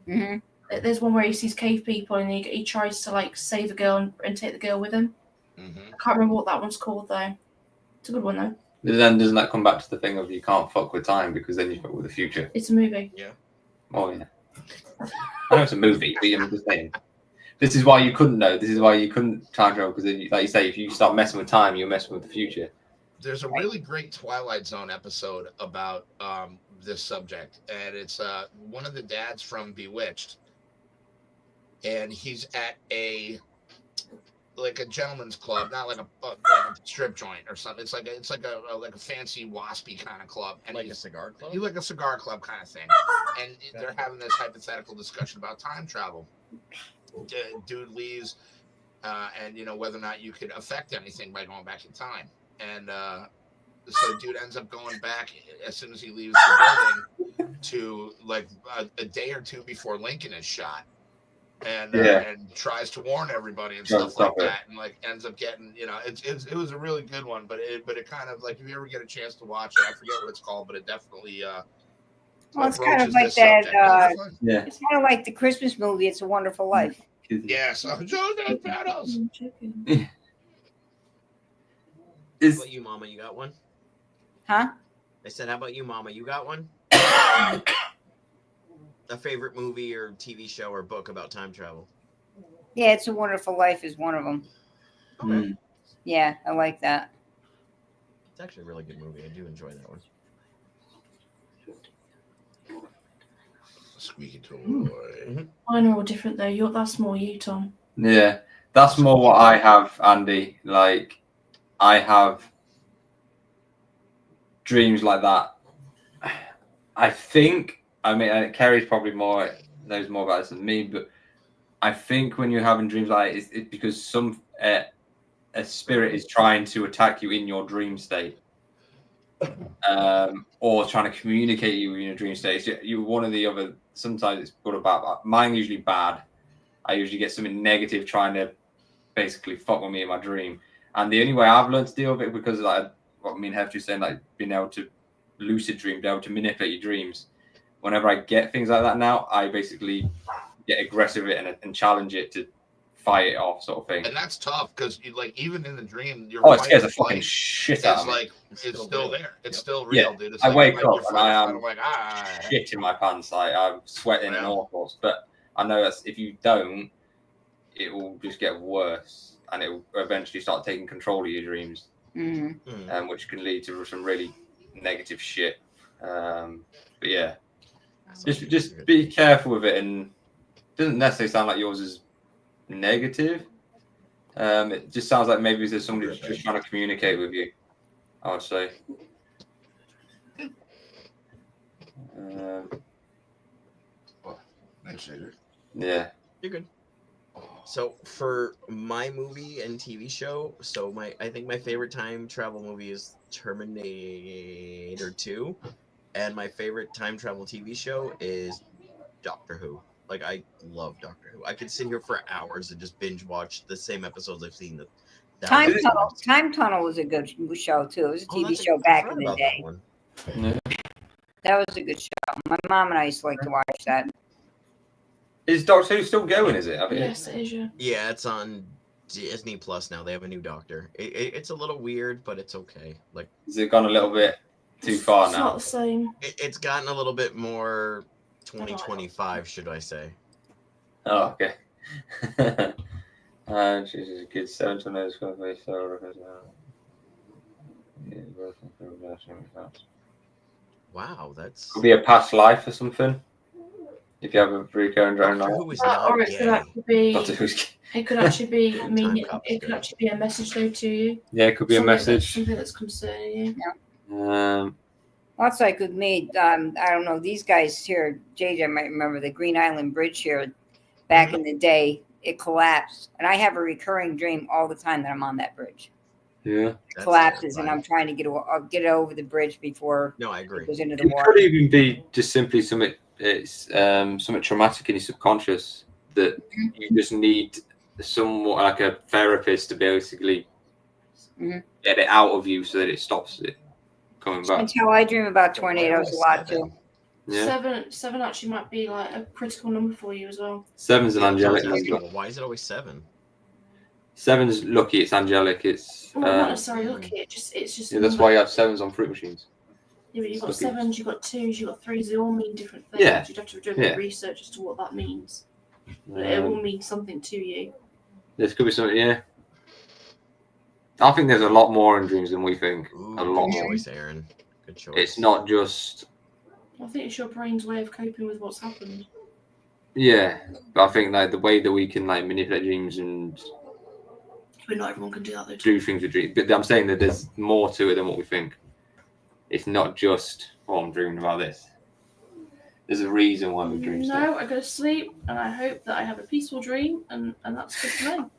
Mm-hmm. There's one where he sees cave people and he tries to like save a girl and take the girl with him. Mm-hmm. I can't remember what that one's called though. It's a good one though. But then doesn't that come back to the thing of you can't fuck with time because then you fuck with the future? It's a movie. Yeah. Oh yeah. I know it's a movie, but I'm just saying. This is why you couldn't know. This is why you couldn't time travel because, like you say, if you start messing with time, you're messing with the future. There's a really great Twilight Zone episode about this subject, and it's one of the dads from Bewitched, and he's at a gentleman's club, not like a strip joint or something. It's like a fancy waspy kind of club, and Like a cigar club? You like a cigar club kind of thing, and they're having this hypothetical discussion about time travel. Dude leaves, and whether or not you could affect anything by going back in time. And so dude ends up going back as soon as he leaves the building to like a day or two before Lincoln is shot, and tries to warn everybody and stuff like that, and like ends up getting it was a really good one, but it kind of like if you ever get a chance to watch it, I forget what it's called, but it definitely well, it's kind of like that. Yeah, it's kind of like the Christmas movie. It's a Wonderful Life. Yes, Joseph Battles. How about you, Mama? You got one? Huh? I said, how about you, Mama? You got one? A favorite movie or TV show or book about time travel? Yeah, It's a Wonderful Life is one of them. Okay. Yeah, I like that. It's actually a really good movie. I do enjoy that one. Squeaky toy. Mine are all different though. That's more you, Tom. Yeah, that's more what I have, Andy. Like, I have dreams like that. I think, I mean, Kerry's probably knows more about this than me, but I think when you're having dreams like that, it's because a spirit is trying to attack you in your dream state, or trying to communicate you in your dream state. You're one or the other. Sometimes it's good or bad. Mine usually bad. I usually get something negative trying to basically fuck with me in my dream. And the only way I've learned to deal with it, because like what me and Hef just saying, like being able to lucid dream, being able to manipulate your dreams. Whenever I get things like that now, I basically get aggressive with it and challenge it to fight it off, sort of thing. And that's tough because, like, even in the dream, your it scares the fucking shit out of me. Like, it's still there. It's still Yeah, real, dude. It's I like, wake up and I am like, shit in my pants, like I'm sweating and all sorts. But I know that if you don't, it will just get worse, and it will eventually start taking control of your dreams, which can lead to some really negative shit. But yeah, just be careful with it, and it doesn't necessarily sound like yours is negative. It just sounds like maybe there's somebody just trying to communicate with you, I would say. Thanks, Shader. Yeah. You're good. So for my movie and TV show, I think my favorite time travel movie is Terminator 2, and my favorite time travel TV show is Doctor Who. Like, I love Doctor Who. I could sit here for hours and just binge watch the same episodes I've seen. Time Tunnel was a good show too. It was a TV show back in the day. That was a good show. My mom and I used to like to watch that. Is Doctor Who still going? Is it? Yes, it is. Yeah, it's on Disney Plus now. They have a new Doctor. It's a little weird, but it's okay. Like, has it gone a little bit too far now? It's not the same. It's gotten a little bit more 2025, should I say? Oh, okay. She's a good 7 to nose for me. Wow, that's could be a past life or something. If you have a recurring drone life. Or it could actually be. It could actually be. I mean, it could actually be a message though to you. Yeah, it could be a message. Something that's concerning you. Well, it's like with me. I don't know. These guys here, JJ might remember the Green Island Bridge here. Back in the day, it collapsed, and I have a recurring dream all the time that I'm on that bridge. Yeah, it collapses, and I'm trying to get it over the bridge before. No, I agree. It goes into the it water. could even be just simply something. It's something traumatic in your subconscious that you just need somewhat like a therapist to basically get it out of you so that it stops it coming back. Until I dream about tornadoes a lot too. Yeah. Seven actually might be like a critical number for you as well. 7's an angelic number. Why is it always 7? 7's lucky. It's angelic. It's well, not necessarily lucky. It's just. Yeah, that's why you have 7s on fruit machines. Yeah, but you've got 7s, you've got 2s, you've got 3s. They all mean different things. Yeah. You'd have to do a bit of research as to what that means. But it will mean something to you. This could be something. Yeah. I think there's a lot more in dreams than we think. Ooh, a lot good more. choice, Aaron. Good choice. It's not just. I think it's your brain's way of coping with what's happened. Yeah, but I think like the way that we can like manipulate dreams and. But not everyone can do that though. Do things with dreams, but I'm saying that there's more to it than what we think. It's not just, I'm dreaming about this. There's a reason why we dream stuff. No, I go to sleep and I hope that I have a peaceful dream, and that's good to know.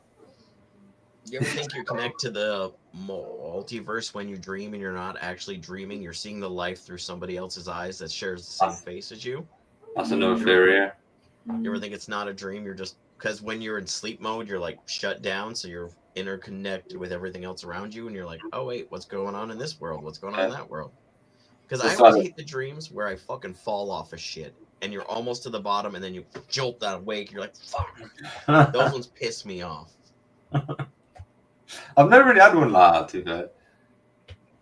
You ever think you connect to the multiverse when you dream and you're not actually dreaming? You're seeing the life through somebody else's eyes that shares the same face as you? That's another theory, yeah. You ever think it's not a dream? You're just, because when you're in sleep mode, you're like shut down, so you're interconnected with everything else around you, and you're like, oh wait, what's going on in this world? What's going on in that world? Because I always hate the dreams where I fucking fall off of shit, and you're almost to the bottom, and then you jolt that awake. You're like, fuck. Those ones piss me off. I've never really had one like that, to be fair.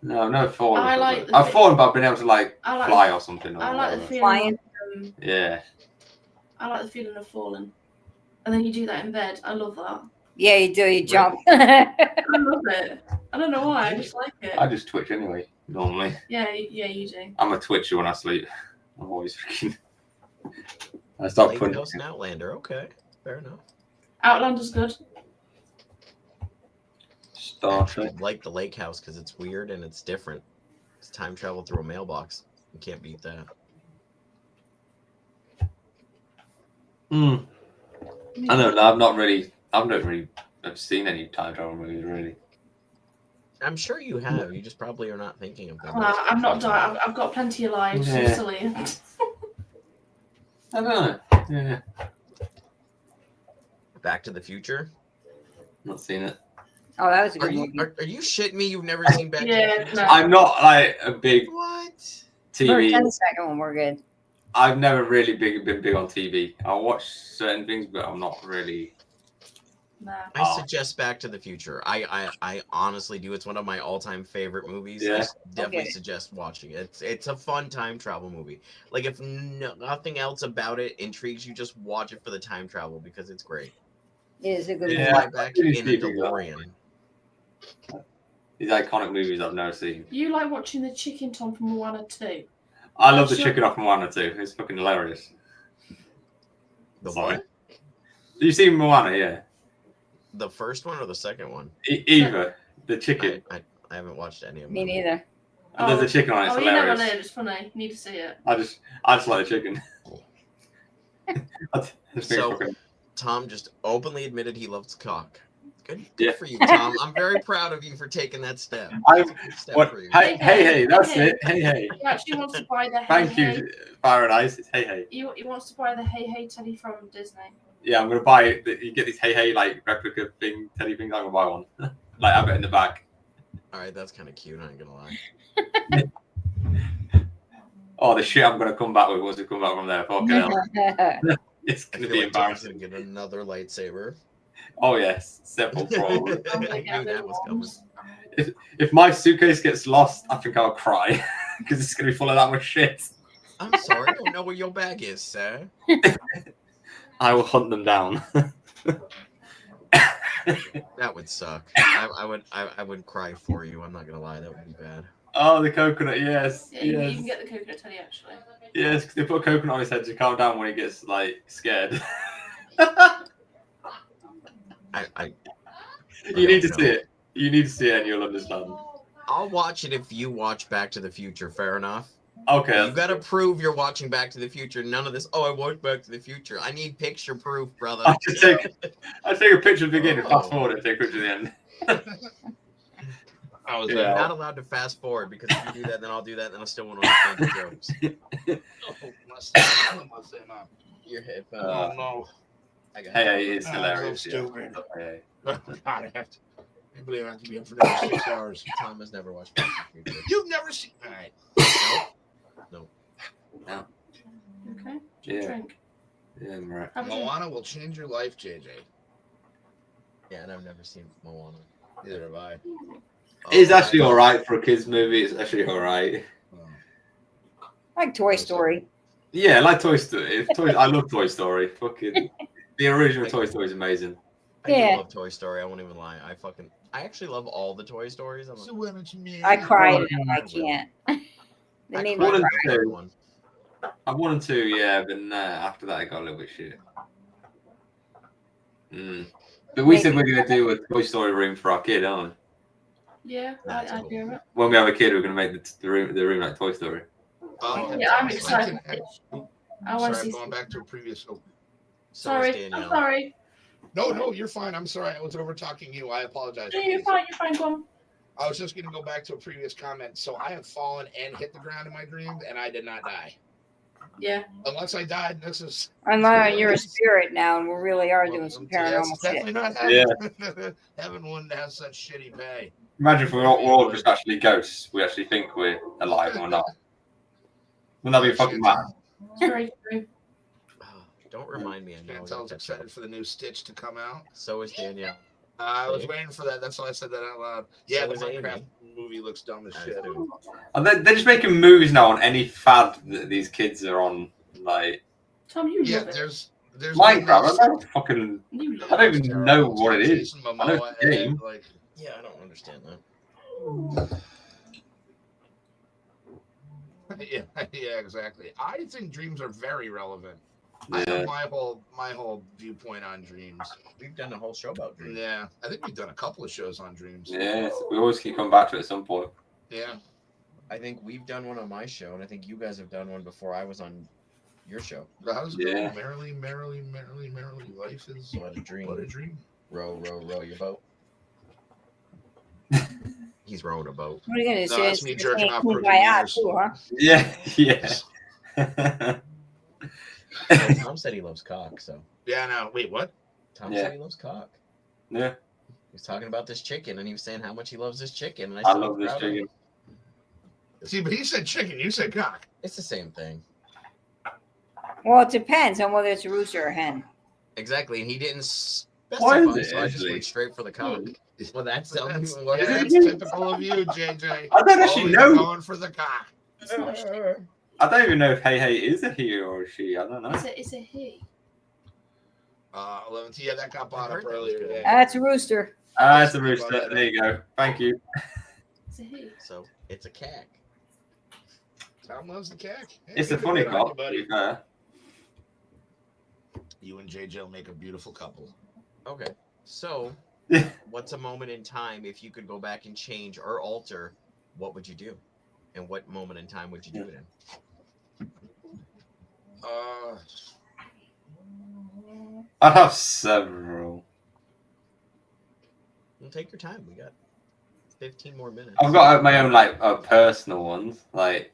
No, I've never fallen. I've fallen, but I've been able to fly or something. I like the feeling. Flying. Yeah. I like the feeling of falling, and then you do that in bed. I love that. Yeah, you do. You jump. I love it. I don't know why. I just like it. I just twitch anyway, normally. Yeah, you do. I'm a twitcher when I sleep. I'm always freaking. I start Lake putting. House and Outlander. Okay, fair enough. Outlander's good. Star Trek. I like the Lake House because it's weird and it's different. It's time travel through a mailbox. You can't beat that. I don't know. I've not really have seen any time travel movies really. I'm sure you have. You just probably are not thinking of them. I'm not dying. I've got plenty of lives. Yeah. So silly. I don't know. Yeah, Back to the Future. not seen it. Oh, that was a Are good you movie. are you shitting me? You've never seen Back to the Yeah, Future? no. I'm not like a big What? First TV. and the second one were good. I've never really been big on TV. I'll watch certain things, but I'm not really. Nah. I suggest Back to the Future. I honestly do. It's one of my all-time favorite movies. Yeah. I definitely Okay. suggest watching it. It's a fun time travel movie. Like if nothing else about it intrigues you, just watch it for the time travel because it's great. It is a good You movie. fly back really in a TV, DeLorean. These iconic movies I've never seen. You like watching the Chicken Tom from Moana 2? I love the Sure. chicken off Moana too. It's fucking hilarious. The Sorry. what? You've seen Moana, yeah? The first one or the second one? Either the chicken. I haven't watched any of them. Me neither. And there's a chicken on it. It's Oh, you never hilarious. did. It's funny. You need to see it. I just like the chicken. I just think So- it's fucking- Tom just openly admitted he loves cock. Good Yeah. for you, Tom. I'm very proud of you for taking that step. I'm- That's a good step What? for you. Hey, that's it. Hey. He actually wants to buy the Hey Thank Hey. you, Fire and Ice. It's hey. He wants to buy the Hey Hey teddy from Disney. Yeah, I'm gonna buy it. You get these hey like replica thing, teddy things. I'm gonna buy one. Like have it in the back. All right, that's kind of cute. I ain't gonna lie. Oh, the shit I'm gonna come back with once we come back from there. Fucking hell. It's I gonna feel be like Tom's embarrassing. gonna get another lightsaber. Oh yes, several I pro. knew that was coming. If my suitcase gets lost, I think I'll cry because it's gonna be full of that much shit. I'm sorry, I don't know where your bag is, sir. I will hunt them down. That would suck. I would cry for you. I'm not gonna lie, that would be bad. Oh, the coconut, yes. Yeah, you yes. can get the coconut teddy actually. Yes, because they put a coconut on his head to calm down when he gets like scared. You need to see it. You need to see it and you'll understand. I'll watch it if you watch Back to the Future. Fair enough. Okay. You gotta prove you're watching Back to the Future. None of this. Oh, I watched Back to the Future. I need picture proof, brother. I take a picture at the beginning, fast Oh. forward, and take a picture at the end. I was You're not allowed to fast forward because if you do that, then I'll do that, and I still won't understand the jokes. must say not. Your headphones. Oh no. I got Hey, it's Ah, hilarious. so yeah. stupid. Hey. I have to. I believe I have to be up for another 6 hours. Tom has never watched Back to the Future. You've never seen. All right. Okay. Yeah. Drink. Yeah, I'm right. Have a drink. Moana will change your life, JJ. Yeah, and I've never seen Moana. Neither have I. It's actually alright for a kids' movie. It's actually alright. Like Toy Story. Yeah, like Toy Story. I love Toy Story. Fucking the original Toy Story is amazing. I Yeah. do love Toy Story. I won't even lie. I actually love all the Toy Stories. I'm So when it's me. I cried Oh, and I can't. They I made me cried Wanted at cry. the third one. I wanted to, yeah, but after that, I got a little bit shit. But we said we're going to do a Toy Story room for our kid, aren't we? Yeah, That's I cool. do it. When we have a kid, we're going to make the room like Toy Story. Oh, Yeah, I'm excited. I want to Sorry, see. I'm going back to a previous. Oh, So Sorry, is I'm Danielle. sorry. no, you're fine. I'm sorry. I was over talking you. I apologize. No, you're fine. You're fine. Go on. I was just going to go back to a previous comment. So I have fallen and hit the ground in my dreams, and I did not die. Yeah. Unless I died, this is. You're a spirit now, and we really are doing some paranormal Yes, shit. definitely not heaven. Heaven wouldn't have such shitty pay. Imagine if we're all just actually ghosts. We actually think we're alive or not. Wouldn't that be fucking mad? It's very true. Don't remind me. I know. Chantel's excited for the new Stitch to come out. So is Danielle. I was waiting for that. That's why I said that out loud. Yeah, So the is Minecraft Amy. movie looks dumb as As shit. do. And they're just making movies now on any fad that these kids are on. Like Tom, you Yeah, love it. there's Minecraft. I don't fucking. You love I don't it. even know what it is. Jason I know Momoa it's a game. and, like, Yeah, I don't understand that. yeah, exactly. I think dreams are very relevant. I have Yeah. my whole viewpoint on dreams. We've done a whole show about dreams. Yeah, I think we've done a couple of shows on dreams. Yeah, we always keep coming back to it at some point. Yeah. I think we've done one on my show, and I think you guys have done one before I was on Your show. How's it Yeah. going? Merrily, merrily, merrily, merrily. Life is What a dream. what a dream. Row, row, row your boat. He's rowing a boat. What are you gonna No, say? that's me jerking off crooked Kumbaya ears. too, huh? Yeah, yeah. Well, Tom said he loves cock, so. Yeah, no. Wait, what? Tom Yeah. said he loves cock. Yeah. He was talking about this chicken, and he was saying how much he loves this chicken. And I said, love this chicken. See, but he said chicken. You said cock. It's the same thing. Well, it depends on whether it's a rooster or a hen. Exactly, and he didn't Why specify, is it, so I just actually? went straight for the cock. Well, that's That's Is it typical of you, JJ. I don't actually Always know. going for the cock. I don't even know if Hey is a he or a she. I don't know. It's a he. 11th. Yeah, that got bought I up heard that was earlier. good. Yeah. That's a rooster. It's a rooster. There you go. Thank you. It's a he. So it's a cack. Tom loves the cack. Hey, It's a good funny on you, cop. buddy. Yeah. You and JJ will make a beautiful couple. Okay, so what's a moment in time if you could go back and change or alter? What would you do, and what moment in time would you do it in? I'd have several. Well, take your time. We got 15 more minutes. I've got my own like personal ones. Like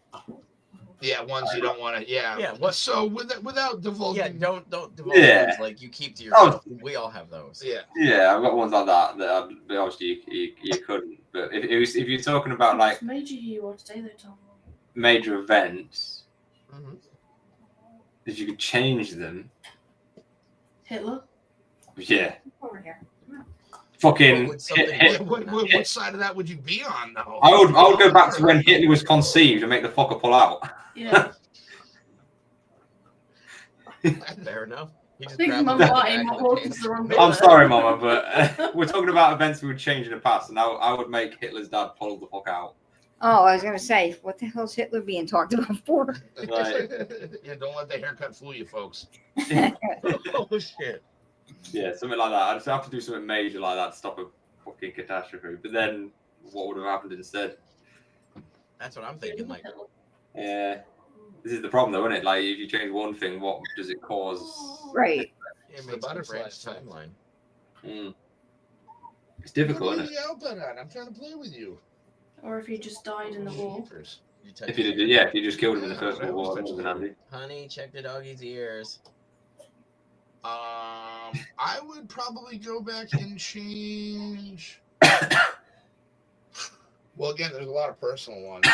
Yeah, ones you don't want to. Yeah. Yeah, what- So without divulging. Yeah, don't divulge Yeah. things like you keep to yourself. We all have those. Yeah. yeah, I've got ones like that that obviously you couldn't. But if you're talking about like What made you who you are today, though, Tom? major events, Mm-hmm. if you could change them, Hitler? yeah, Over here. fucking. What would something- Yeah, what side of that would you be on, though? I would go back to when Hitler was conceived and make the fucker pull out. Yeah. Fair enough. He just Big grabbed Mum the back Martin, of not the walking pants. to the wrong I'm sorry, Mama, but we're talking about events we would change in the past, and I would make Hitler's dad pull the fuck out. Oh, I was gonna say, what the hell's Hitler being talked about for? Like, Yeah, don't let the haircut fool you, folks. Oh shit! yeah, something like that. I'd just have to do something major like that to stop a fucking catastrophe. But then, what would have happened instead? That's what I'm thinking. Like, Yeah, this is the problem, though, isn't it? Like, if you change one thing, what does it cause? Right. it the makes the butterfly branch effect. timeline. It's difficult, What isn't are it? you yelling at? I'm trying to play with you. Or if you just died in the war. Jeepers. You touch If you his did, ear. yeah, if you just killed him in the Yeah, First I World War, always that touch would his have been ear. handy. Honey, check the doggy's ears. I would probably go back and change. Well, again, there's a lot of personal ones.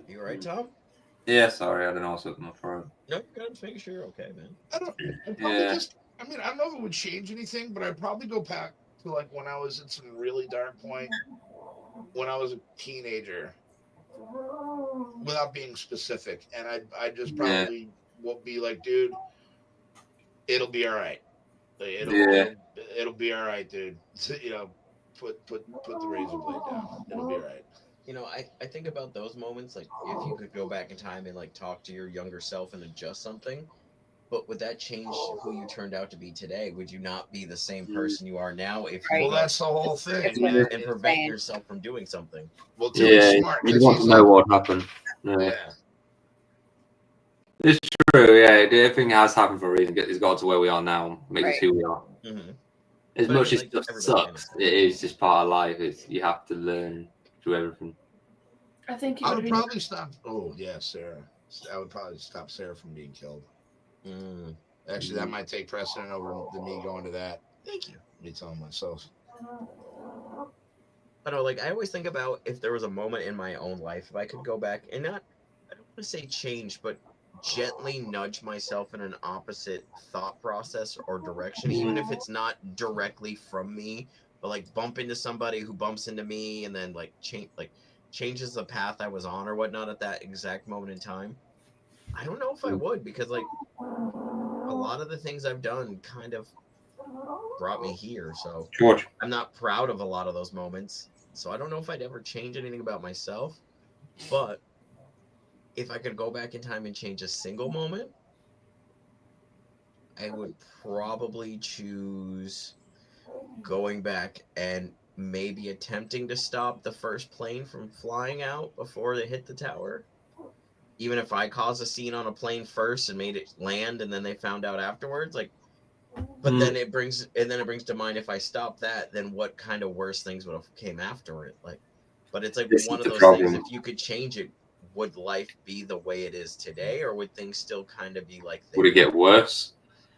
You all right, Tom? Yeah, sorry, I don't know what's up in my throat. No, good. Just making sure you're okay, man. I'd probably Yeah. I mean, I don't know if it would change anything, but I'd probably go back to like when I was at some really dark point when I was a teenager, without being specific, and I just probably will be like, dude, it'll be all right. It'll be all right, dude. You know, put the razor blade down. It'll be all right. You know, I think about those moments, like if you could go back in time and like talk to your younger self and adjust something, but would that change who you turned out to be today? Would you not be the same person you are now if you Well, go that's the whole thing, It's man. and prevent yourself from doing something? Well, Tilly's smart. 'Cause he's like- what happened. Yeah. It's true, yeah. Everything has happened for a reason. It's got to where we are now, makes us Right. who we are. Mm-hmm. As But much as like, stuff everybody sucks, understands. it is just part of life. You have to learn through everything. I think it I would would be. probably stop. Oh yeah, Sarah. I would probably stop Sarah from being killed. Mm. Actually, that might take precedent over me going to that. Thank you. Me telling myself. I don't know, like I always think about if there was a moment in my own life if I could go back and not, I don't want to say change, but gently nudge myself in an opposite thought process or direction, even if it's not directly from me, but like bump into somebody who bumps into me and then like changes the path I was on or whatnot at that exact moment in time. I don't know if I would, because like a lot of the things I've done kind of brought me here, so George. I'm not proud of a lot of those moments. So I don't know if I'd ever change anything about myself, but if I could go back in time and change a single moment, I would probably choose going back and maybe attempting to stop the first plane from flying out before they hit the tower. even if I caused a scene on a plane first and made it land, and then they found out afterwards, like, but then it brings to mind, if I stop that, then what kind of worse things would have came after it? Like, but it's like This one is of the those things. problem. If you could change it, would life be the way it is today, or would things still kind of be like they Would it get worse?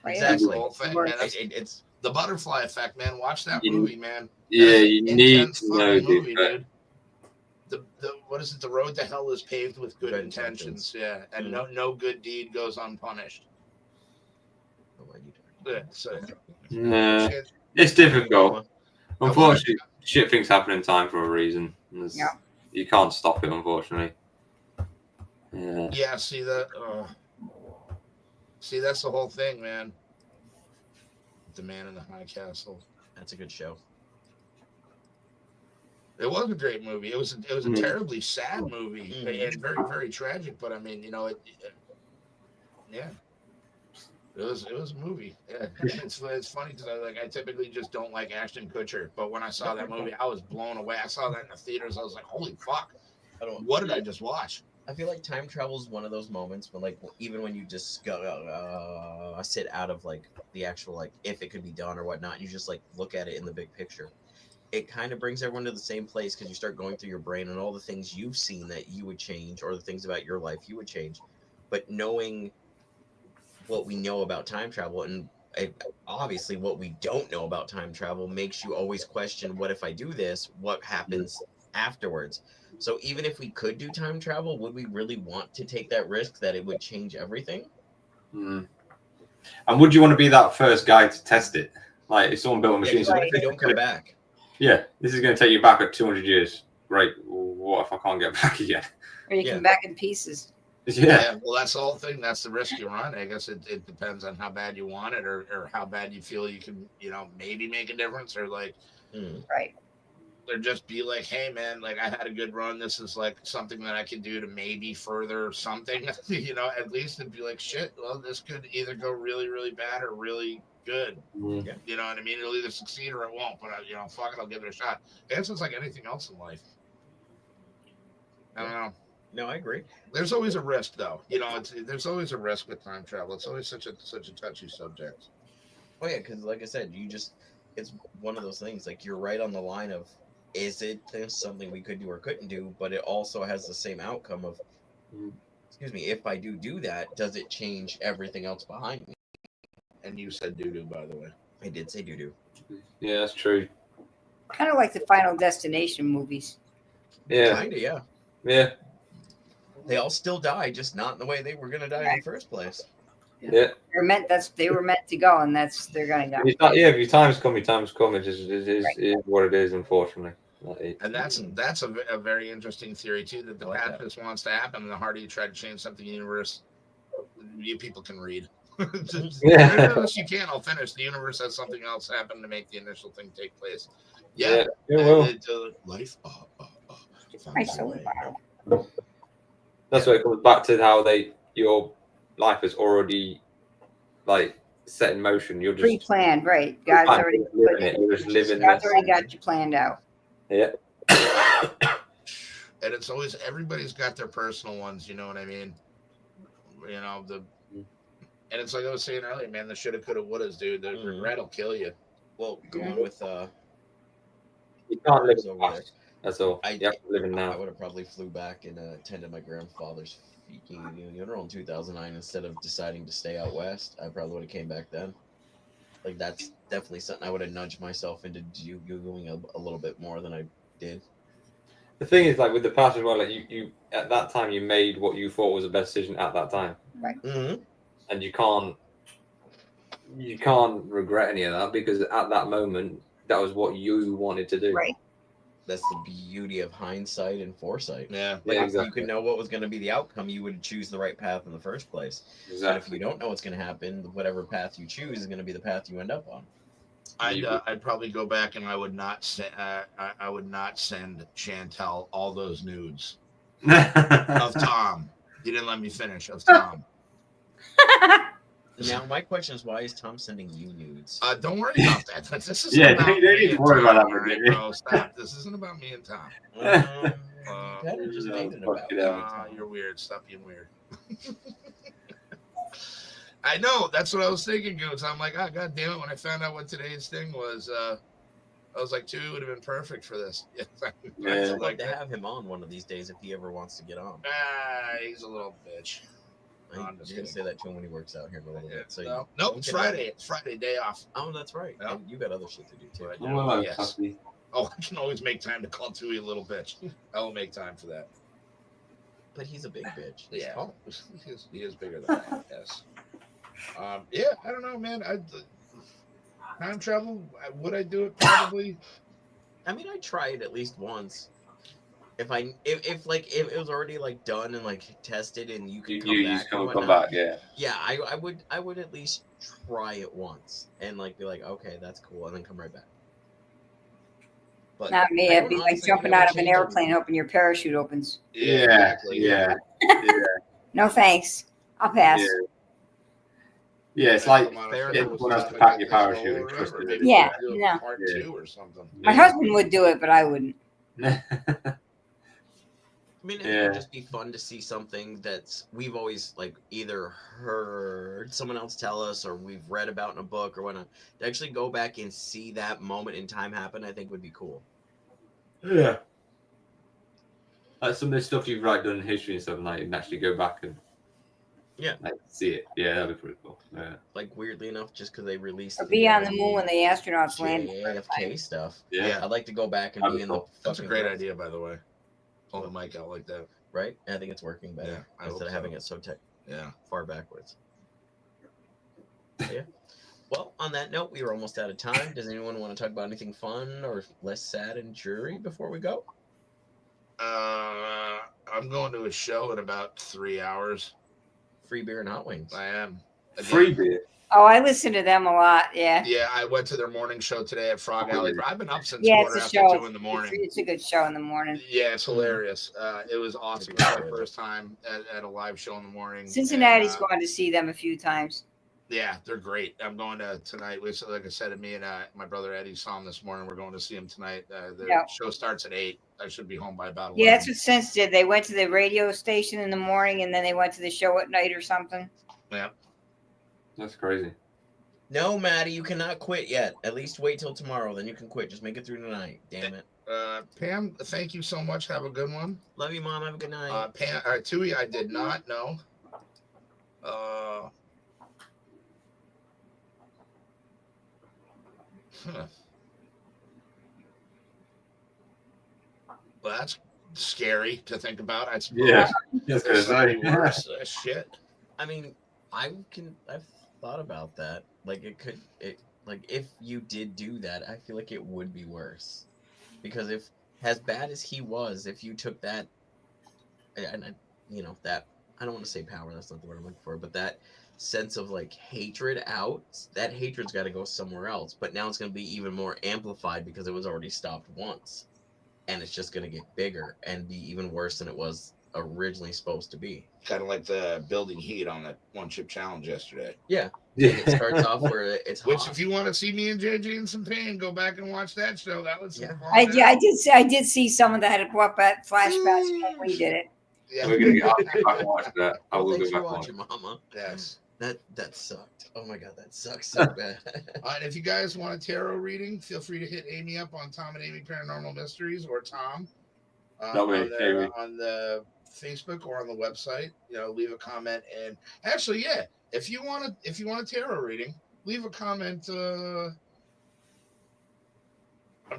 Exactly. The whole thing, man. It's the butterfly effect, man. Watch that movie, man. Yeah, That's an you need to know, fucking movie, dude. The what is it? The road to hell is paved with good intentions. Yeah, and no good deed goes unpunished. Yeah, so, it's difficult. Unfortunately, shit things happen in time for a reason. You can't stop it, unfortunately. Yeah. Yeah. See that? See, that's the whole thing, man. The Man in the High Castle. That's a good show. It was a great movie. It was a terribly sad movie and very, very tragic. But I mean, you know, yeah, it was a movie. Yeah. It's funny because I typically just don't like Ashton Kutcher, but when I saw that movie, I was blown away. I saw that in the theaters. I was like, holy fuck! What did I just watch? I feel like time travel is one of those moments when, like, even when you just go sit out of like the actual, like, if it could be done or whatnot, you just like look at it in the big picture. It kind of brings everyone to the same place because you start going through your brain and all the things you've seen that you would change, or the things about your life you would change. But knowing what we know about time travel, and obviously what we don't know about time travel, makes you always question, what if I do this? What happens afterwards? So even if we could do time travel, would we really want to take that risk that it would change everything? And would you want to be that first guy to test it? Like, if someone built a machine, What if you don't come back? Yeah, this is going to take you back at 200 years. Great. What if I can't get back again? Or you come back in pieces. Yeah, well, that's the whole thing. That's the risk you run. I guess it depends on how bad you want it, or how bad you feel you can, you know, maybe make a difference, or like, right. Or just be like, hey, man, like, I had a good run. This is like something that I can do to maybe further something, you know, at least, and be like, shit, well, this could either go really, really bad or really good. Yeah. You know what I mean? It'll either succeed or it won't, but, you know, fuck it, I'll give it a shot. I guess it's like anything else in life. I don't know. No, I agree. There's always a risk, though. You know, there's always a risk with time travel. It's always such a touchy subject. Oh yeah, because like I said, it's one of those things. Like, you're right on the line of, is it something we could do or couldn't do? But it also has the same outcome of, excuse me, if I do that, does it change everything else behind me? And you said doo-doo, by the way. I did say doo-doo. Yeah, that's true. Kind of like the Final Destination movies. Yeah. Kinda, yeah. Yeah. They all still die, just not in the way they were gonna die in the first place. Yeah. They were meant to go, and they're gonna go. Yeah, if your time's come, your time's come. It is what it is, unfortunately. And that's a very interesting theory too. That the path just wants to happen, and the harder you try to change something in the universe, you people can read. Unless you can't, I'll finish. The universe has something else happen to make the initial thing take place. Yeah, it will. Life. That's where it comes back to how your life is already like set in motion. You're just pre-planned, right? God's already living it. You're just living. God's already got you planned out. Yeah. And it's always, everybody's got their personal ones. You know what I mean? You know, and it's like I was saying earlier, man. The shoulda, coulda, wouldas, dude. The regret will kill you. Well, going with you can't live over there. That's all. You have to live in now. I would have probably flew back and attended my grandfather's funeral in 2009 instead of deciding to stay out west. I probably would have came back then. Like, that's definitely something I would have nudged myself into doing a little bit more than I did. The thing is, like, with the past as well, like you at that time you made what you thought was the best decision at that time, right? Mm-hmm. And you can't regret any of that, because at that moment that was what you wanted to do. Right. That's the beauty of hindsight and foresight. Yeah, like, exactly. If you could know what was going to be the outcome, you would choose the right path in the first place. Exactly. But if you don't know what's going to happen, whatever path you choose is going to be the path you end up on. I'd probably go back and I would not send Chantel all those nudes of Tom. You didn't let me finish. Of Tom. Now, my question is, why is Tom sending you nudes? Don't worry about that. This is don't need to worry about that. Right, bro, stop. This isn't about me and Tom. better just made it fuck about it you, out. Tom. You're weird. Stop being weird. I know. That's what I was thinking, Goose. I'm like, ah, God damn it. When I found out what today's thing was, I was like, 2 would have been perfect for this. Yes, I'd love like to that. have him on one of these days if he ever wants to get on. He's a little bitch. No, I'm just You're gonna kidding. say that to him when he works out here in a little bit. So No, don't it's get Friday. on. It's Friday, day off. Oh, that's right. Yeah. And you got other shit to do too. But, Oh, hello, yes. Puffy. Oh, I can always make time to call Tui a little bitch. I will make time for that. But he's a big bitch. He's Yeah, tall. he is bigger than I am. Yes. Yeah, I don't know, man. Time travel. Would I do it? Probably. I mean, I tried at least once. If it was already like done and like tested and you could come back and come whatnot, back, yeah. yeah, I would at least try it once and like be like, okay, that's cool, and then come right back. But Not me. I It'd don't be like honestly jumping think I would out of an change airplane, anything. hoping your parachute opens. Yeah, exactly. Yeah. No thanks. I'll pass. Yeah, it's like Fair getting enough. someone else to pack your parachute and trust it. Maybe Yeah, we'll do no. part Yeah. 2 or something. My husband would do it, but I wouldn't. I mean, it would just be fun to see something that's we've always like either heard someone else tell us or we've read about in a book or whatnot. To actually go back and see that moment in time happen, I think would be cool. Yeah. Like some of the stuff you've done in history and stuff, like you can actually go back and like see it. Yeah, that'd be pretty cool. Yeah. Like weirdly enough, just because they released Or be on the moon when the astronauts land. JFK stuff. Yeah. I'd like to go back and That'd be be in the. cool. That's a fucking great room, idea, by the way. Pull the mic out like that. right? And I think it's working better Yeah, I instead hope of having so. it so Yeah. far backwards. Yeah. Well, on that note, we were almost out of time. Does anyone want to talk about anything fun or less sad and dreary before we go? I'm going to a show in about 3 hours. Free beer and hot wings. I am. Again. Free beer. Oh, I listen to them a lot. Yeah. Yeah, I went to their morning show today at Frog Alley. I've been up since Yeah, it's quarter a after show. 2 in the morning. It's a good show in the morning. Yeah, it's hilarious. It was awesome. It was my first time at a live show in the morning. Cincinnati's and, gone to see them a few times. Yeah, they're great. I'm going to tonight. Like I said, me and my brother Eddie saw him this morning. We're going to see him tonight. The show starts at 8. I should be home by about 11. Yeah, that's what Sense did. They went to the radio station in the morning and then they went to the show at night or something. Yeah. That's crazy. No, Maddie, you cannot quit yet. At least wait till tomorrow, then you can quit. Just make it through tonight. Damn it. Pam, thank you so much. Have a good one. Love you, Mom. Have a good night. Pam, Tui, I did not know. Well, that's scary to think about. I suppose. Yeah. That's There's something gonna say. worse. Shit. I mean, I've thought about that. Like like if you did do that, I feel like it would be worse. Because if as bad as he was, if you took that and that I don't want to say power, that's not the word I'm looking for, but that sense of like hatred out, that hatred's got to go somewhere else. But now it's going to be even more amplified because it was already stopped once. And it's just going to get bigger and be even worse than it was originally supposed to be. Kind of like the building heat on that one chip challenge yesterday. Yeah. It starts off where it's hot. Which, if you want to see me and JJ in some pain, go back and watch that show. That was some fun. I did see someone that had brought back flashbacks when we did it. Yeah. We're gonna go back and watch that. I will Thanks go for back and watch watching, Mama. Yes. That sucked. Oh my god, that sucks so bad. And if you guys want a tarot reading, feel free to hit Amy up on Tom and Amy Paranormal Mysteries or Tom on the Facebook or on the website. Leave a comment, and actually, yeah, if you want a tarot reading, leave a comment. I'm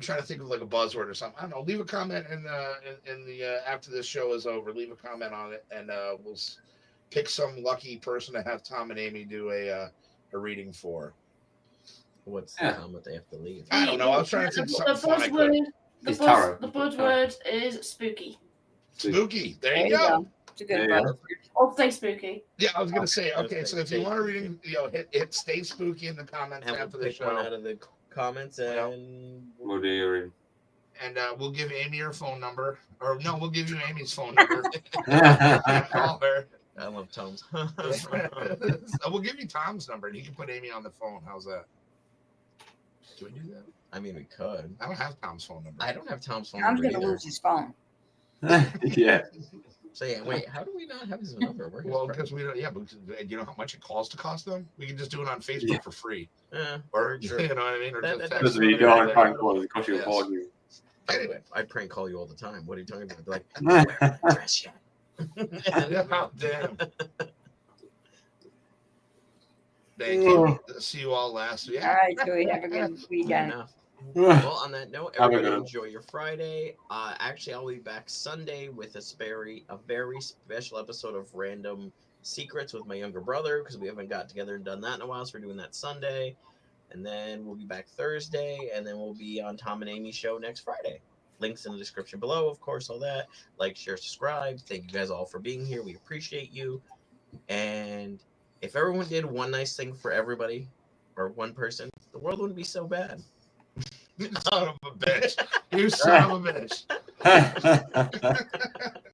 trying to think of like a buzzword or something. I don't know. Leave a comment in the after this show is over. Leave a comment on it, and we'll pick some lucky person to have Tom and Amy do a reading for. What's the comment they have to leave? I don't know. I was trying to think of something fun. The buzzword is spooky. Spooky. There you go. It's a good buzzword. Oh, stay spooky. Yeah, I was gonna say. Okay, so if you want a reading, hit stay spooky in the comments And after we'll the pick show. one out of the comments, and We'll do your reading. And we'll give Amy her phone number, or no, we'll give you Amy's phone number. Call her. I love Tom's. We'll give you Tom's number, and he can put Amy on the phone. How's that? Do we do that? I mean, we could. I don't have Tom's phone number. I don't have Tom's phone Tom's number gonna either. lose his phone. Yeah. So yeah, wait, how do we not have his number? Where Well, because we don't. Yeah, but you know how much it costs to cost them. We can just do it on Facebook Yeah. for free, very or true. you know what I mean, or That- just that text Doesn't them mean you and go on everything. prank calls. It costs you a Yes. fortune. Anyway, I prank call you all the time. What are you talking about? They're like, where dress yet? Oh, damn. Thank you. See you all last week. All right, so we have a good Fair weekend. enough. Well, on that note, Have a everybody good one. enjoy your Friday. Actually, I'll be back Sunday with a very special episode of Random Secrets with my younger brother because we haven't got together and done that in a while. So we're doing that Sunday, and then we'll be back Thursday, and then we'll be on Tom and Amy's show next Friday. Links in the description below, of course. All that. Like, share, subscribe. Thank you guys all for being here. We appreciate you. And if everyone did one nice thing for everybody or one person, the world wouldn't be so bad. Son of a bitch. You son of a bitch.